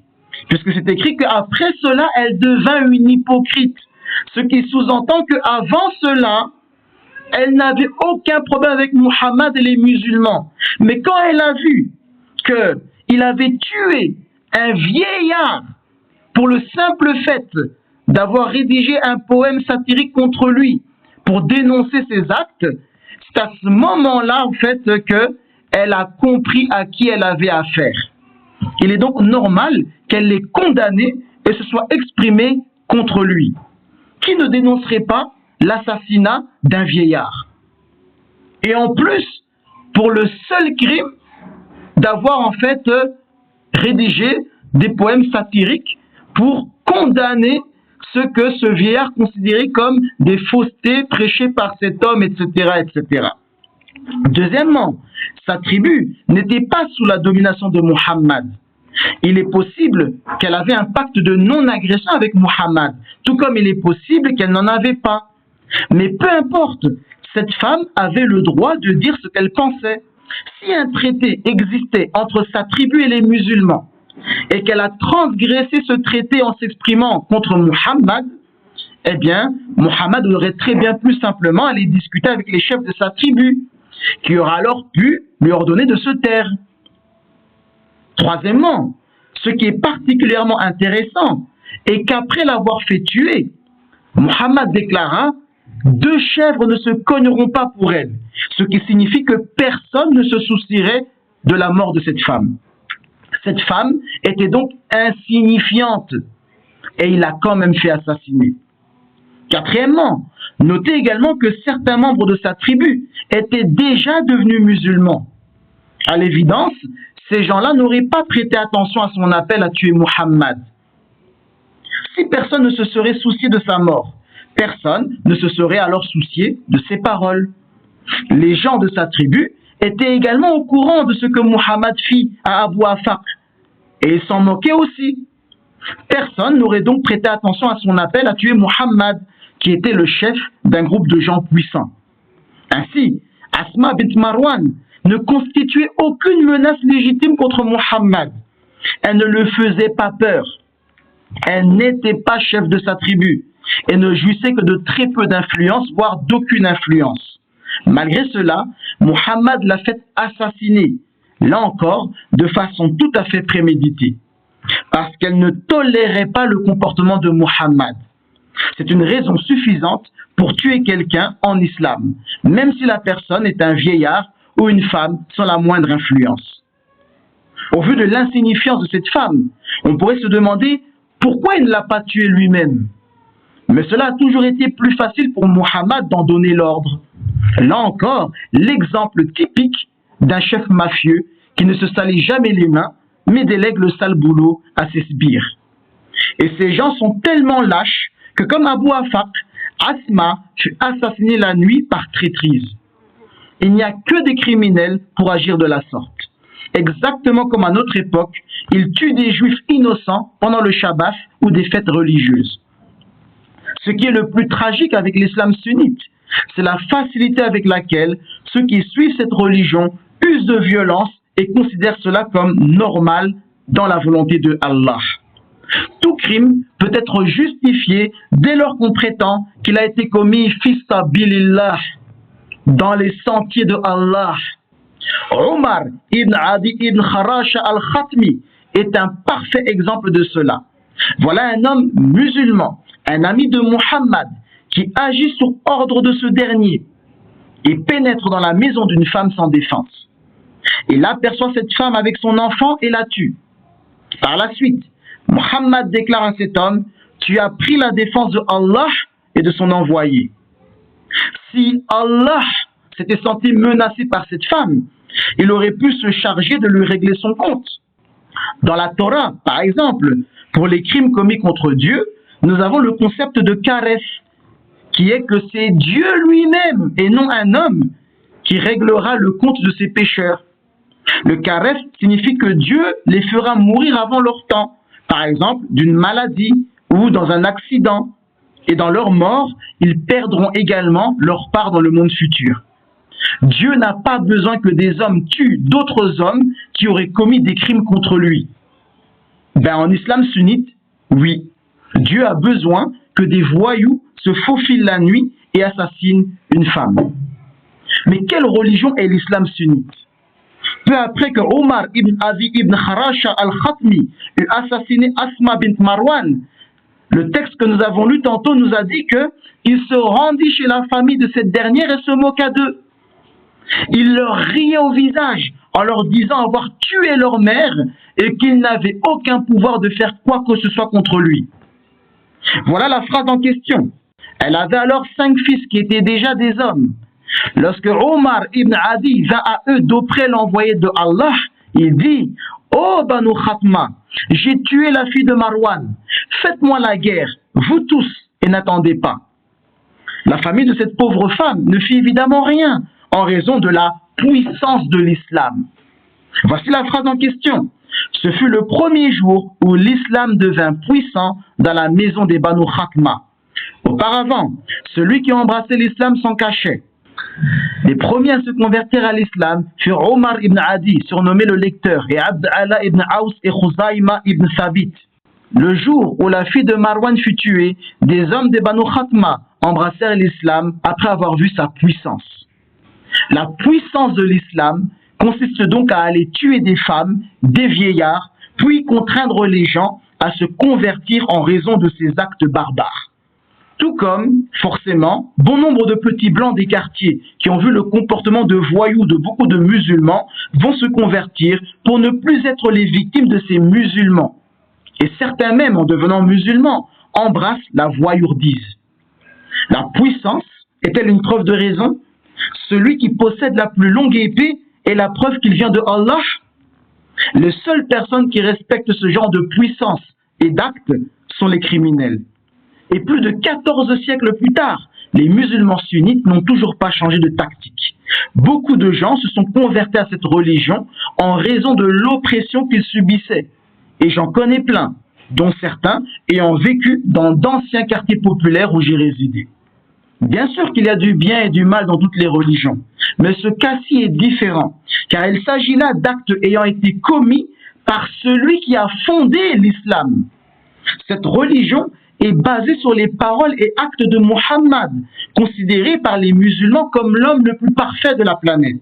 puisque c'est écrit qu'après cela, elle devint une hypocrite, ce qui sous-entend qu'avant cela, elle n'avait aucun problème avec Muhammad et les musulmans. Mais quand elle a vu qu'il avait tué un vieillard pour le simple fait d'avoir rédigé un poème satirique contre lui pour dénoncer ses actes, c'est à ce moment-là, en fait, qu'elle a compris à qui elle avait affaire. Il est donc normal qu'elle l'ait condamné et se soit exprimée contre lui. Qui ne dénoncerait pas l'assassinat d'un vieillard? Et en plus, pour le seul crime d'avoir en fait rédigé des poèmes satiriques pour condamner ce que ce vieillard considérait comme des faussetés prêchées par cet homme, etc., etc. Deuxièmement, sa tribu n'était pas sous la domination de Muhammad. Il est possible qu'elle avait un pacte de non-agression avec Muhammad, tout comme il est possible qu'elle n'en avait pas. Mais peu importe, cette femme avait le droit de dire ce qu'elle pensait. Si un traité existait entre sa tribu et les musulmans, et qu'elle a transgressé ce traité en s'exprimant contre Muhammad, eh bien, Muhammad aurait très bien pu simplement aller discuter avec les chefs de sa tribu, qui auraient alors pu lui ordonner de se taire. Troisièmement, ce qui est particulièrement intéressant est qu'après l'avoir fait tuer, Muhammad déclara: 2 chèvres ne se cogneront pas pour elle, ce qui signifie que personne ne se soucierait de la mort de cette femme. Cette femme était donc insignifiante et il l'a quand même fait assassiner. Quatrièmement, notez également que certains membres de sa tribu étaient déjà devenus musulmans. À l'évidence, ces gens-là n'auraient pas prêté attention à son appel à tuer Muhammad. Si personne ne se serait soucié de sa mort, personne ne se serait alors soucié de ses paroles. Les gens de sa tribu étaient également au courant de ce que Muhammad fit à Abu Afaq, et ils s'en moquaient aussi. Personne n'aurait donc prêté attention à son appel à tuer Muhammad, qui était le chef d'un groupe de gens puissants. Ainsi, Asma bint Marwan ne constituait aucune menace légitime contre Muhammad, Elle ne le faisait pas peur. Elle n'était pas chef de sa tribu et ne jouissait que de très peu d'influence, voire d'aucune influence. Malgré cela, Muhammad l'a fait assassiner, là encore, de façon tout à fait préméditée, parce qu'elle ne tolérait pas le comportement de Muhammad. C'est une raison suffisante pour tuer quelqu'un en islam, même si la personne est un vieillard ou une femme sans la moindre influence. Au vu de l'insignifiance de cette femme, on pourrait se demander pourquoi il ne l'a pas tuée lui-même. Mais cela a toujours été plus facile pour Muhammad d'en donner l'ordre. Là encore, l'exemple typique d'un chef mafieux qui ne se salit jamais les mains, mais délègue le sale boulot à ses sbires. Et ces gens sont tellement lâches que comme Abu Afaq, Asma fut assassinée la nuit par traîtrise. Il n'y a que des criminels pour agir de la sorte. Exactement comme à notre époque, ils tuent des juifs innocents pendant le Shabbat ou des fêtes religieuses. Ce qui est le plus tragique avec l'islam sunnite, c'est la facilité avec laquelle ceux qui suivent cette religion usent de violence et considèrent cela comme normal dans la volonté de Allah. Tout crime peut être justifié dès lors qu'on prétend qu'il a été commis fi sabilillah, dans les sentiers de Allah. Omar ibn Adi ibn Kharasha al-Khatmi est un parfait exemple de cela. Voilà un homme musulman, un ami de Muhammad, qui agit sur ordre de ce dernier et pénètre dans la maison d'une femme sans défense. Il aperçoit cette femme avec son enfant et la tue. Par la suite, Muhammad déclare à cet homme: tu as pris la défense de Allah et de son envoyé. Si Allah s'était senti menacé par cette femme, il aurait pu se charger de lui régler son compte. Dans la Torah, par exemple, pour les crimes commis contre Dieu, nous avons le concept de karef, qui est que c'est Dieu lui-même et non un homme qui réglera le compte de ses pécheurs. Le karef signifie que Dieu les fera mourir avant leur temps, par exemple d'une maladie ou dans un accident, et dans leur mort, ils perdront également leur part dans le monde futur. Dieu n'a pas besoin que des hommes tuent d'autres hommes qui auraient commis des crimes contre lui. En islam sunnite, oui, Dieu a besoin que des voyous se faufilent la nuit et assassinent une femme. Mais quelle religion est l'islam sunnite? Peu après que Omar ibn Adi ibn Kharasha al-Khatmi eut assassiné Asma bint Marwan, le texte que nous avons lu tantôt nous a dit qu'il se rendit chez la famille de cette dernière et se moqua d'eux. Il leur riait au visage en leur disant avoir tué leur mère et qu'il n'avait aucun pouvoir de faire quoi que ce soit contre lui. Voilà la phrase en question. Elle avait alors 5 fils qui étaient déjà des hommes. Lorsque Omar ibn Adi vint à eux d'auprès l'envoyé de Allah, il dit: ô Banu Khatma, j'ai tué la fille de Marwan. Faites-moi la guerre, vous tous, et n'attendez pas. La famille de cette pauvre femme ne fit évidemment rien en raison de la puissance de l'islam. Voici la phrase en question. Ce fut le premier jour où l'islam devint puissant dans la maison des Banu Khatma. Auparavant, celui qui embrassait l'islam s'en cachait. Les premiers à se convertir à l'islam furent Omar ibn Adi, surnommé le lecteur, et Abd Allah ibn Aus et Khuzaima ibn Thabit. Le jour où la fille de Marwan fut tuée, des hommes des Banu Khatma embrassèrent l'islam après avoir vu sa puissance. La puissance de l'islam consiste donc à aller tuer des femmes, des vieillards, puis contraindre les gens à se convertir en raison de ces actes barbares. Tout comme, forcément, bon nombre de petits blancs des quartiers qui ont vu le comportement de voyous de beaucoup de musulmans vont se convertir pour ne plus être les victimes de ces musulmans. Et certains même, en devenant musulmans, embrassent la voyourdise. La puissance est-elle une preuve de raison? Celui qui possède la plus longue épée est la preuve qu'il vient de Allah. Les seules personnes qui respectent ce genre de puissance et d'actes sont les criminels. Et plus de 14 siècles plus tard, les musulmans sunnites n'ont toujours pas changé de tactique. Beaucoup de gens se sont convertis à cette religion en raison de l'oppression qu'ils subissaient. Et j'en connais plein, dont certains ayant vécu dans d'anciens quartiers populaires où j'ai résidé. Bien sûr qu'il y a du bien et du mal dans toutes les religions, mais ce cas-ci est différent, car il s'agit là d'actes ayant été commis par celui qui a fondé l'islam. Cette religion est basée sur les paroles et actes de Muhammad, considéré par les musulmans comme l'homme le plus parfait de la planète.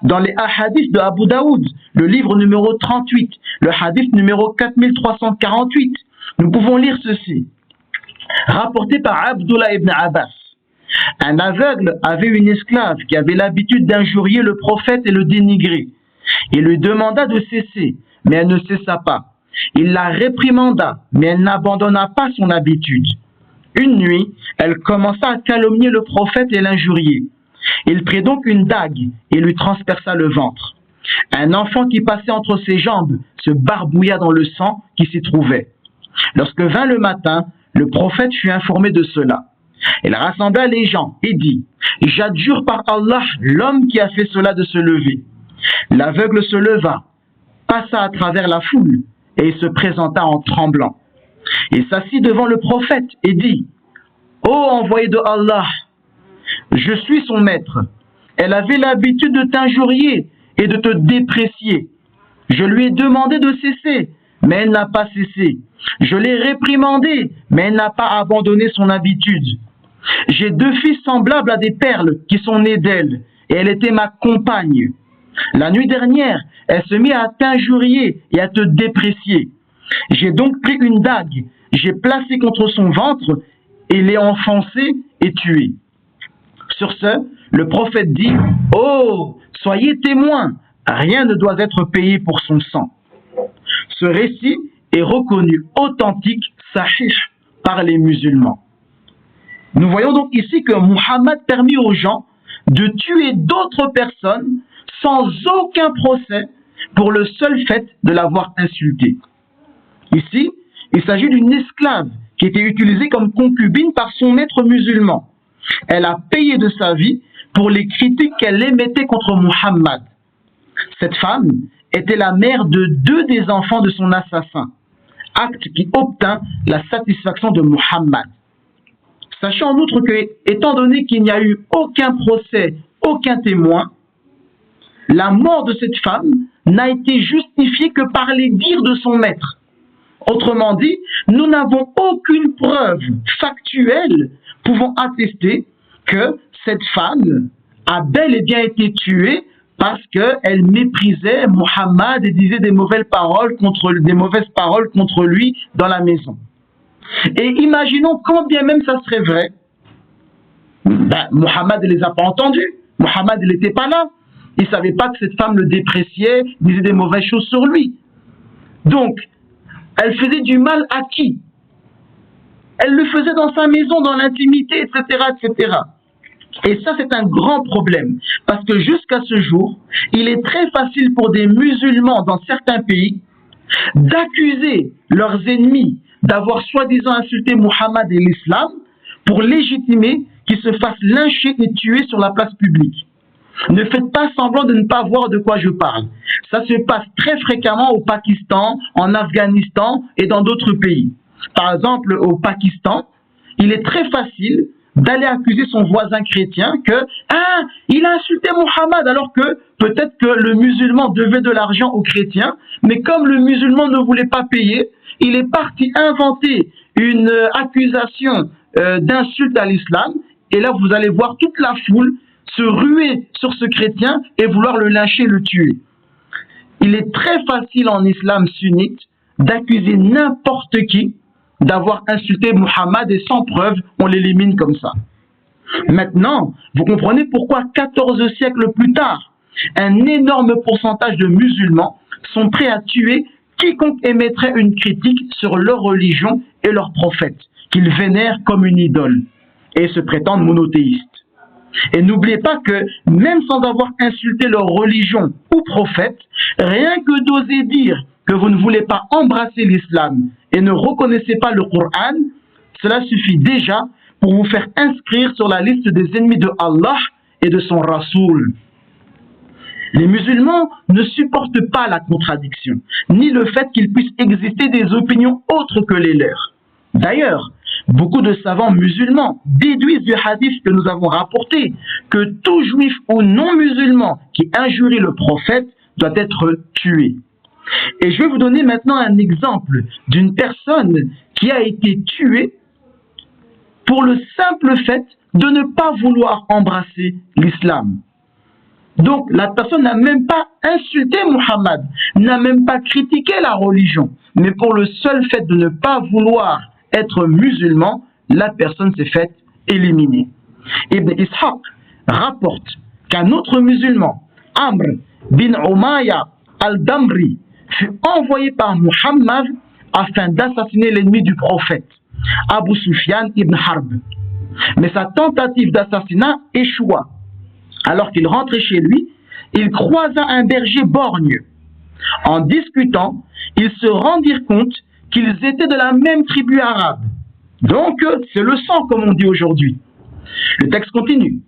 Dans les hadiths de Abu Daoud, le livre numéro 38, le hadith numéro 4348, nous pouvons lire ceci. Rapporté par Abdullah ibn Abbas. Un aveugle avait une esclave qui avait l'habitude d'injurier le prophète et le dénigrer. Il lui demanda de cesser, mais elle ne cessa pas. Il la réprimanda, mais elle n'abandonna pas son habitude. Une nuit, elle commença à calomnier le prophète et l'injurier. Il prit donc une dague et lui transperça le ventre. Un enfant qui passait entre ses jambes se barbouilla dans le sang qui s'y trouvait. Lorsque vint le matin, le prophète fut informé de cela. Il rassembla les gens et dit « J'adjure par Allah l'homme qui a fait cela de se lever. » L'aveugle se leva, passa à travers la foule et il se présenta en tremblant. Il s'assit devant le prophète et dit « Ô envoyé de Allah, je suis son maître. Elle avait l'habitude de t'injurier et de te déprécier. Je lui ai demandé de cesser, mais elle n'a pas cessé. Je l'ai réprimandée, mais elle n'a pas abandonné son habitude. J'ai 2 filles semblables à des perles qui sont nées d'elle, et elle était ma compagne. La nuit dernière, elle se mit à t'injurier et à te déprécier. J'ai donc pris une dague, j'ai placé contre son ventre et l'ai enfoncée et tuée. » Sur ce, le prophète dit « Oh, soyez témoins, rien ne doit être payé pour son sang. » Ce récit est reconnu authentique, sahih, par les musulmans. Nous voyons donc ici que Muhammad permit aux gens de tuer d'autres personnes sans aucun procès pour le seul fait de l'avoir insulté. Ici, il s'agit d'une esclave qui était utilisée comme concubine par son maître musulman. Elle a payé de sa vie pour les critiques qu'elle émettait contre Muhammad. Cette femme était la mère de 2 des enfants de son assassin, acte qui obtint la satisfaction de Muhammad. Sachant en outre que, étant donné qu'il n'y a eu aucun procès, aucun témoin, la mort de cette femme n'a été justifiée que par les dires de son maître. Autrement dit, nous n'avons aucune preuve factuelle pouvant attester que cette femme a bel et bien été tuée parce qu'elle méprisait Muhammad et disait des mauvaises paroles contre lui dans la maison. Et imaginons quand bien même ça serait vrai, Muhammad ne les a pas entendus, Muhammad n'était pas là, il ne savait pas que cette femme le dépréciait, disait des mauvaises choses sur lui. Donc, elle faisait du mal à qui? Elle le faisait dans sa maison, dans l'intimité, etc., etc. Et ça, c'est un grand problème, parce que jusqu'à ce jour, il est très facile pour des musulmans dans certains pays d'accuser leurs ennemis d'avoir soi-disant insulté Muhammad et l'islam pour légitimer qu'ils se fassent lyncher et tuer sur la place publique. Ne faites pas semblant de ne pas voir de quoi je parle. Ça se passe très fréquemment au Pakistan, en Afghanistan et dans d'autres pays. Par exemple, au Pakistan, il est très facile d'aller accuser son voisin chrétien que il a insulté Muhammad alors que peut-être que le musulman devait de l'argent au chrétien, mais comme le musulman ne voulait pas payer, il est parti inventer une accusation d'insulte à l'islam, et là vous allez voir toute la foule se ruer sur ce chrétien et vouloir le lyncher, le tuer. Il est très facile en islam sunnite d'accuser n'importe qui d'avoir insulté Muhammad et sans preuve, on l'élimine comme ça. Maintenant, vous comprenez pourquoi 14 siècles plus tard, un énorme pourcentage de musulmans sont prêts à tuer quiconque émettrait une critique sur leur religion et leur prophète, qu'ils vénèrent comme une idole, et se prétendent monothéistes. Et n'oubliez pas que, même sans avoir insulté leur religion ou prophète, rien que d'oser dire que vous ne voulez pas embrasser l'islam et ne reconnaissez pas le Coran, cela suffit déjà pour vous faire inscrire sur la liste des ennemis de Allah et de son Rasoul. Les musulmans ne supportent pas la contradiction, ni le fait qu'il puisse exister des opinions autres que les leurs. D'ailleurs, beaucoup de savants musulmans déduisent du hadith que nous avons rapporté que tout juif ou non musulman qui injurie le prophète doit être tué. Et je vais vous donner maintenant un exemple d'une personne qui a été tuée pour le simple fait de ne pas vouloir embrasser l'islam. Donc la personne n'a même pas insulté Muhammad, n'a même pas critiqué la religion, mais pour le seul fait de ne pas vouloir être musulman, la personne s'est faite éliminer. Ibn Ishaq rapporte qu'un autre musulman, Amr bin Umayya al-Damri, fut envoyé par Muhammad afin d'assassiner l'ennemi du prophète, Abu Sufyan ibn Harb. Mais sa tentative d'assassinat échoua. Alors qu'il rentrait chez lui, il croisa un berger borgne. En discutant, ils se rendirent compte qu'ils étaient de la même tribu arabe. Donc, c'est le sang, comme on dit aujourd'hui. Le texte continue.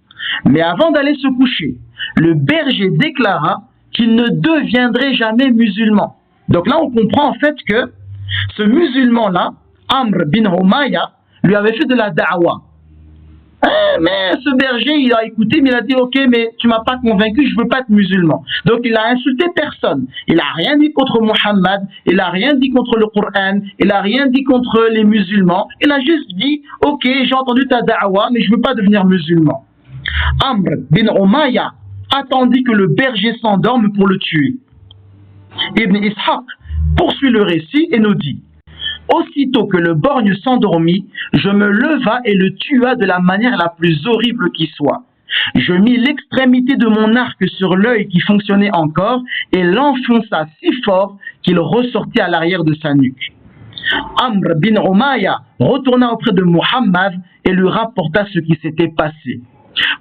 Mais avant d'aller se coucher, le berger déclara qu'il ne deviendrait jamais musulman. Donc là, on comprend en fait que ce musulman-là, Amr bin Umayya, lui avait fait de la da'wa. Mais ce berger, il a écouté, mais il a dit, ok, mais tu m'as pas convaincu, je veux pas être musulman. Donc il a insulté personne. Il a rien dit contre Muhammad, il a rien dit contre le Coran, il a rien dit contre les musulmans. Il a juste dit, ok, j'ai entendu ta da'wa, mais je veux pas devenir musulman. Amr bin Umayya attendit que le berger s'endorme pour le tuer. Ibn Ishaq poursuit le récit et nous dit: aussitôt que le borgne s'endormit, je me leva et le tua de la manière la plus horrible qui soit. Je mis l'extrémité de mon arc sur l'œil qui fonctionnait encore et l'enfonça si fort qu'il ressortit à l'arrière de sa nuque. Amr bin Umayya retourna auprès de Muhammad et lui rapporta ce qui s'était passé.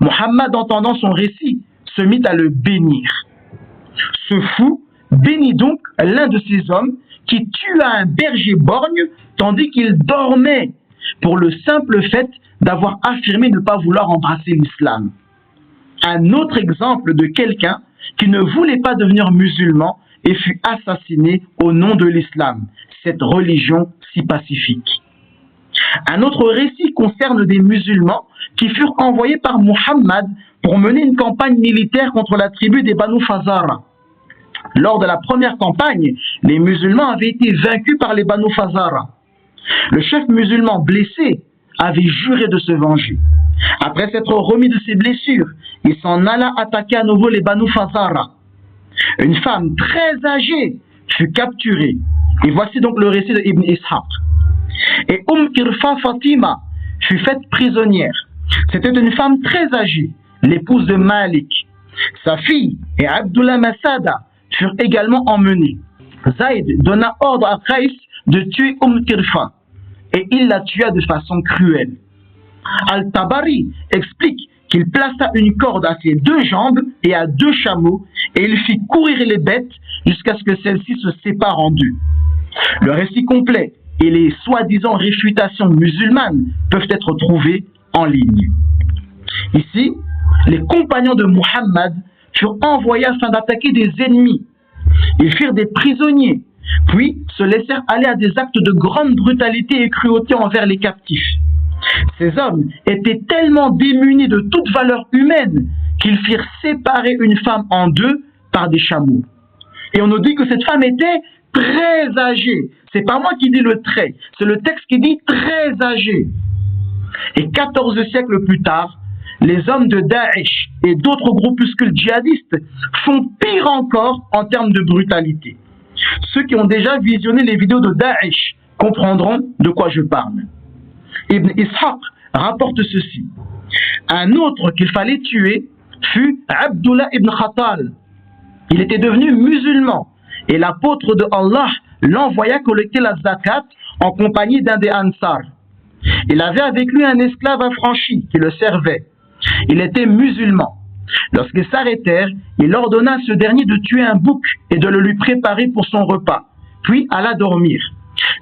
Muhammad, entendant son récit, se mit à le bénir. Ce fou bénit donc l'un de ces hommes qui tua un berger borgne tandis qu'il dormait pour le simple fait d'avoir affirmé ne pas vouloir embrasser l'islam. Un autre exemple de quelqu'un qui ne voulait pas devenir musulman et fut assassiné au nom de l'islam, cette religion si pacifique. Un autre récit concerne des musulmans qui furent envoyés par Muhammad pour mener une campagne militaire contre la tribu des Banu Fazara. Lors de la première campagne, les musulmans avaient été vaincus par les Banu Fazara. Le chef musulman blessé avait juré de se venger. Après s'être remis de ses blessures, il s'en alla attaquer à nouveau les Banu Fazara. Une femme très âgée fut capturée. Et voici donc le récit de Ibn Ishaq. Et Kirfa Fatima fut faite prisonnière. C'était une femme très âgée, l'épouse de Malik. Sa fille et Abdullah Masada furent également emmenés. Zayd donna ordre à Qais de tuer Kirfa et il la tua de façon cruelle. Al-Tabari explique qu'il plaça une corde à ses deux jambes et à deux chameaux et il fit courir les bêtes jusqu'à ce que celles-ci se séparent en deux. Le récit complet et les soi-disant réfutations musulmanes peuvent être trouvés en ligne. Ici, les compagnons de Muhammad furent envoyés afin d'attaquer des ennemis. Ils firent des prisonniers, puis se laissèrent aller à des actes de grande brutalité et cruauté envers les captifs. Ces hommes étaient tellement démunis de toute valeur humaine qu'ils firent séparer une femme en deux par des chameaux. Et on nous dit que cette femme était très âgée. C'est pas moi qui dis le trait, c'est le texte qui dit très âgée. Et 14 siècles plus tard, les hommes de Daesh et d'autres groupuscules djihadistes font pire encore en termes de brutalité. Ceux qui ont déjà visionné les vidéos de Daesh comprendront de quoi je parle. Ibn Ishaq rapporte ceci. Un autre qu'il fallait tuer fut Abdullah ibn Khattal. Il était devenu musulman et l'apôtre de Allah l'envoya collecter la zakat en compagnie d'un des Ansar. Il avait avec lui un esclave affranchi qui le servait. Il était musulman. Lorsqu'ils s'arrêtèrent, il ordonna à ce dernier de tuer un bouc et de le lui préparer pour son repas, puis alla dormir.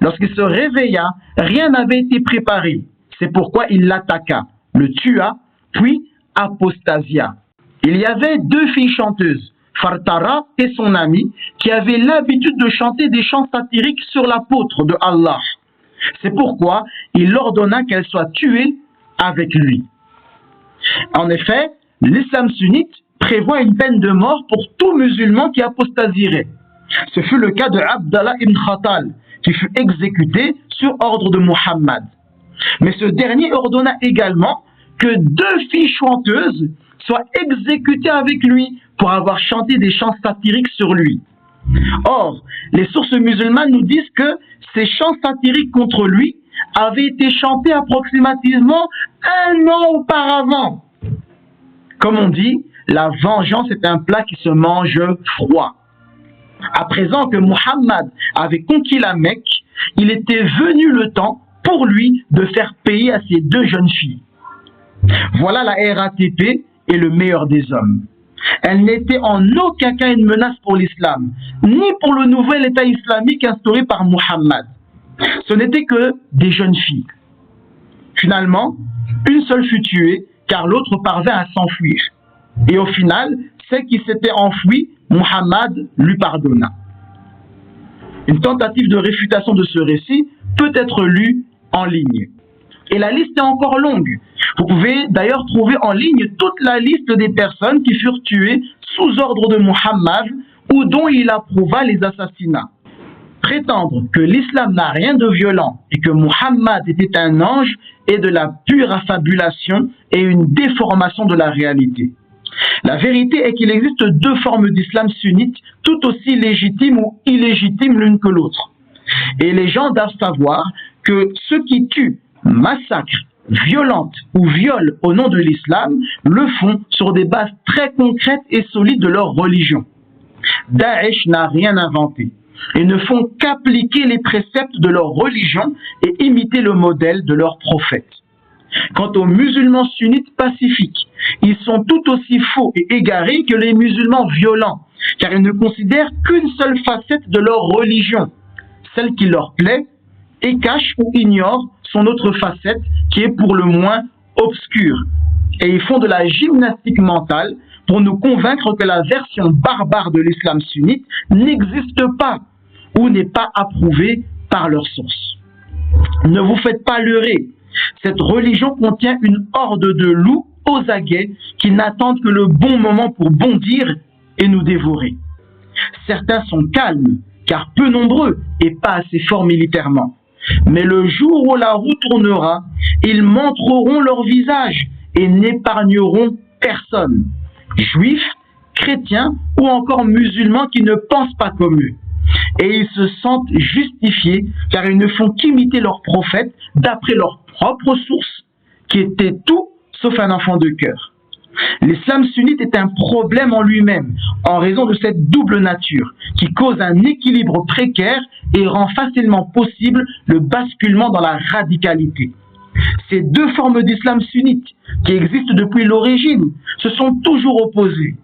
Lorsqu'il se réveilla, rien n'avait été préparé. C'est pourquoi il l'attaqua, le tua, puis apostasia. Il y avait deux filles chanteuses, Fartara et son amie, qui avaient l'habitude de chanter des chants satiriques sur l'apôtre de Allah. C'est pourquoi il ordonna qu'elles soient tuées avec lui. En effet, l'islam sunnite prévoit une peine de mort pour tout musulman qui apostasierait. Ce fut le cas de Abdallah ibn Khattal, qui fut exécuté sur ordre de Muhammad. Mais ce dernier ordonna également que 2 filles chanteuses soient exécutées avec lui pour avoir chanté des chants satiriques sur lui. Or, les sources musulmanes nous disent que ces chants satiriques contre lui avaient été chantés approximativement 1 an auparavant. Comme on dit, la vengeance est un plat qui se mange froid. À présent que Muhammad avait conquis la Mecque, il était venu le temps pour lui de faire payer à ces 2 jeunes filles. Voilà la RATP est le meilleur des hommes. Elle n'était en aucun cas une menace pour l'islam, ni pour le nouvel État islamique instauré par Muhammad. Ce n'était que des jeunes filles. Finalement, une seule fut tuée, car l'autre parvint à s'enfuir. Et au final, celle qui s'était enfuie, Muhammad lui pardonna. Une tentative de réfutation de ce récit peut être lue en ligne. Et la liste est encore longue. Vous pouvez d'ailleurs trouver en ligne toute la liste des personnes qui furent tuées sous ordre de Muhammad ou dont il approuva les assassinats. Prétendre que l'islam n'a rien de violent et que Muhammad était un ange est de la pure affabulation et une déformation de la réalité. La vérité est qu'il existe 2 formes d'islam sunnite tout aussi légitimes ou illégitimes l'une que l'autre. Et les gens doivent savoir que ceux qui tuent, massacrent, violentent ou violent au nom de l'islam le font sur des bases très concrètes et solides de leur religion. Daesh n'a rien inventé et ne font qu'appliquer les préceptes de leur religion et imiter le modèle de leur prophète. Quant aux musulmans sunnites pacifiques, ils sont tout aussi faux et égarés que les musulmans violents, car ils ne considèrent qu'une seule facette de leur religion, celle qui leur plaît, et cachent ou ignorent son autre facette qui est pour le moins obscure. Et ils font de la gymnastique mentale pour nous convaincre que la version barbare de l'islam sunnite n'existe pas ou n'est pas approuvée par leurs sources. Ne vous faites pas leurrer. Cette religion contient une horde de loups aux aguets qui n'attendent que le bon moment pour bondir et nous dévorer. Certains sont calmes, car peu nombreux et pas assez forts militairement. Mais le jour où la roue tournera, ils montreront leur visage et n'épargneront personne. Juifs, chrétiens ou encore musulmans qui ne pensent pas comme eux. Et ils se sentent justifiés car ils ne font qu'imiter leur prophète d'après leurs propres sources, qui étaient tout sauf un enfant de cœur. L'islam sunnite est un problème en lui-même, en raison de cette double nature, qui cause un équilibre précaire et rend facilement possible le basculement dans la radicalité. Ces 2 formes d'islam sunnite, qui existent depuis l'origine, se sont toujours opposées.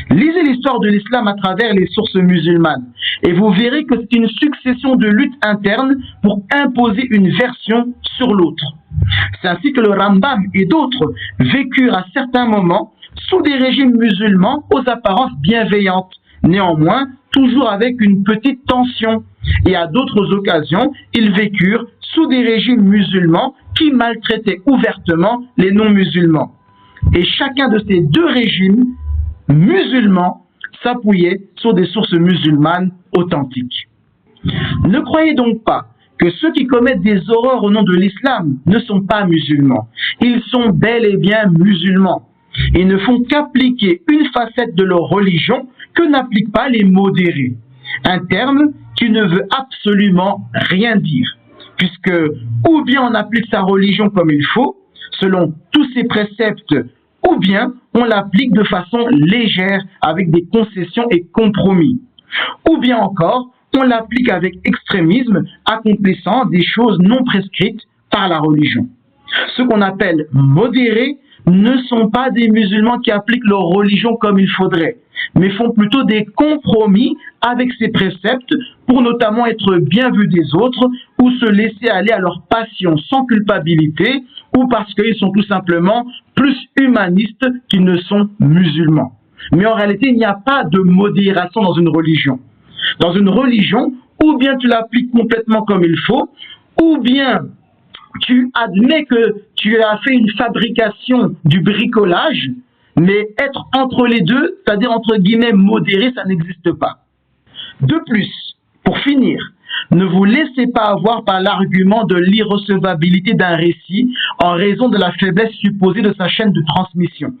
Lisez l'histoire de l'islam à travers les sources musulmanes, et vous verrez que c'est une succession de luttes internes pour imposer une version sur l'autre. C'est ainsi que le Rambam et d'autres vécurent à certains moments sous des régimes musulmans aux apparences bienveillantes, néanmoins toujours avec une petite tension, et à d'autres occasions ils vécurent sous des régimes musulmans qui maltraitaient ouvertement les non-musulmans. Et chacun de ces 2 régimes musulmans s'appuyait sur des sources musulmanes authentiques. Ne croyez donc pas que ceux qui commettent des horreurs au nom de l'islam ne sont pas musulmans. Ils sont bel et bien musulmans et ne font qu'appliquer une facette de leur religion que n'appliquent pas les modérés. Un terme qui ne veut absolument rien dire, puisque ou bien on applique sa religion comme il faut, selon tous ses préceptes, ou bien on l'applique de façon légère avec des concessions et compromis. Ou bien encore, on l'applique avec extrémisme, accomplissant des choses non prescrites par la religion. Ceux qu'on appelle modérés ne sont pas des musulmans qui appliquent leur religion comme il faudrait, mais font plutôt des compromis avec ces préceptes pour notamment être bien vus des autres ou se laisser aller à leur passion sans culpabilité ou parce qu'ils sont tout simplement plus humanistes qu'ils ne sont musulmans. Mais en réalité, il n'y a pas de modération dans une religion. Dans une religion, ou bien tu l'appliques complètement comme il faut, ou bien tu admets que tu as fait une fabrication du bricolage, mais être entre les deux, c'est-à-dire entre guillemets modéré, ça n'existe pas. De plus, pour finir, ne vous laissez pas avoir par l'argument de l'irrecevabilité d'un récit en raison de la faiblesse supposée de sa chaîne de transmission.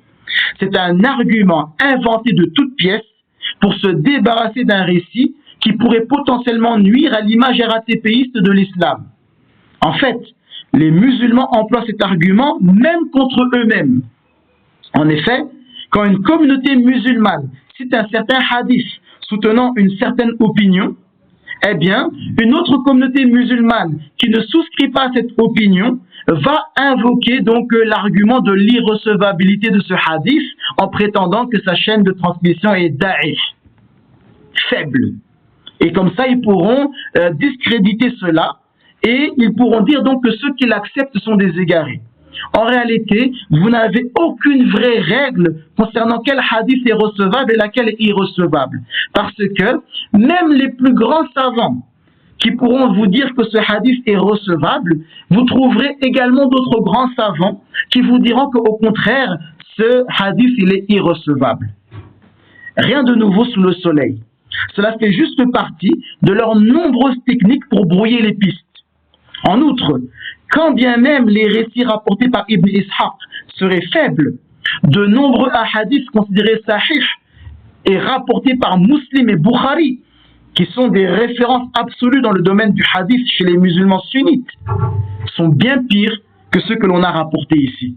C'est un argument inventé de toutes pièces pour se débarrasser d'un récit qui pourrait potentiellement nuire à l'image RATPiste de l'islam. En fait, les musulmans emploient cet argument même contre eux-mêmes. En effet, quand une communauté musulmane cite un certain hadith soutenant une certaine opinion, eh bien, une autre communauté musulmane qui ne souscrit pas à cette opinion va invoquer donc l'argument de l'irrecevabilité de ce hadith en prétendant que sa chaîne de transmission est da'if, faible. Et comme ça, ils pourront discréditer cela et ils pourront dire donc que ceux qui l'acceptent sont des égarés. En réalité, vous n'avez aucune vraie règle concernant quel hadith est recevable et laquelle est irrecevable. Parce que même les plus grands savants qui pourront vous dire que ce hadith est recevable, vous trouverez également d'autres grands savants qui vous diront qu'au contraire, ce hadith il est irrecevable. Rien de nouveau sous le soleil. Cela fait juste partie de leurs nombreuses techniques pour brouiller les pistes. En outre, quand bien même les récits rapportés par Ibn Ishaq seraient faibles, de nombreux hadiths considérés sahih et rapportés par Muslim et Bukhari, qui sont des références absolues dans le domaine du hadith chez les musulmans sunnites, sont bien pires que ceux que l'on a rapportés ici.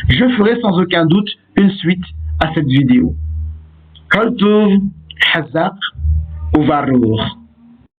Je ferai sans aucun doute une suite à cette vidéo. Kaltouv, Hazaq ou Varrour.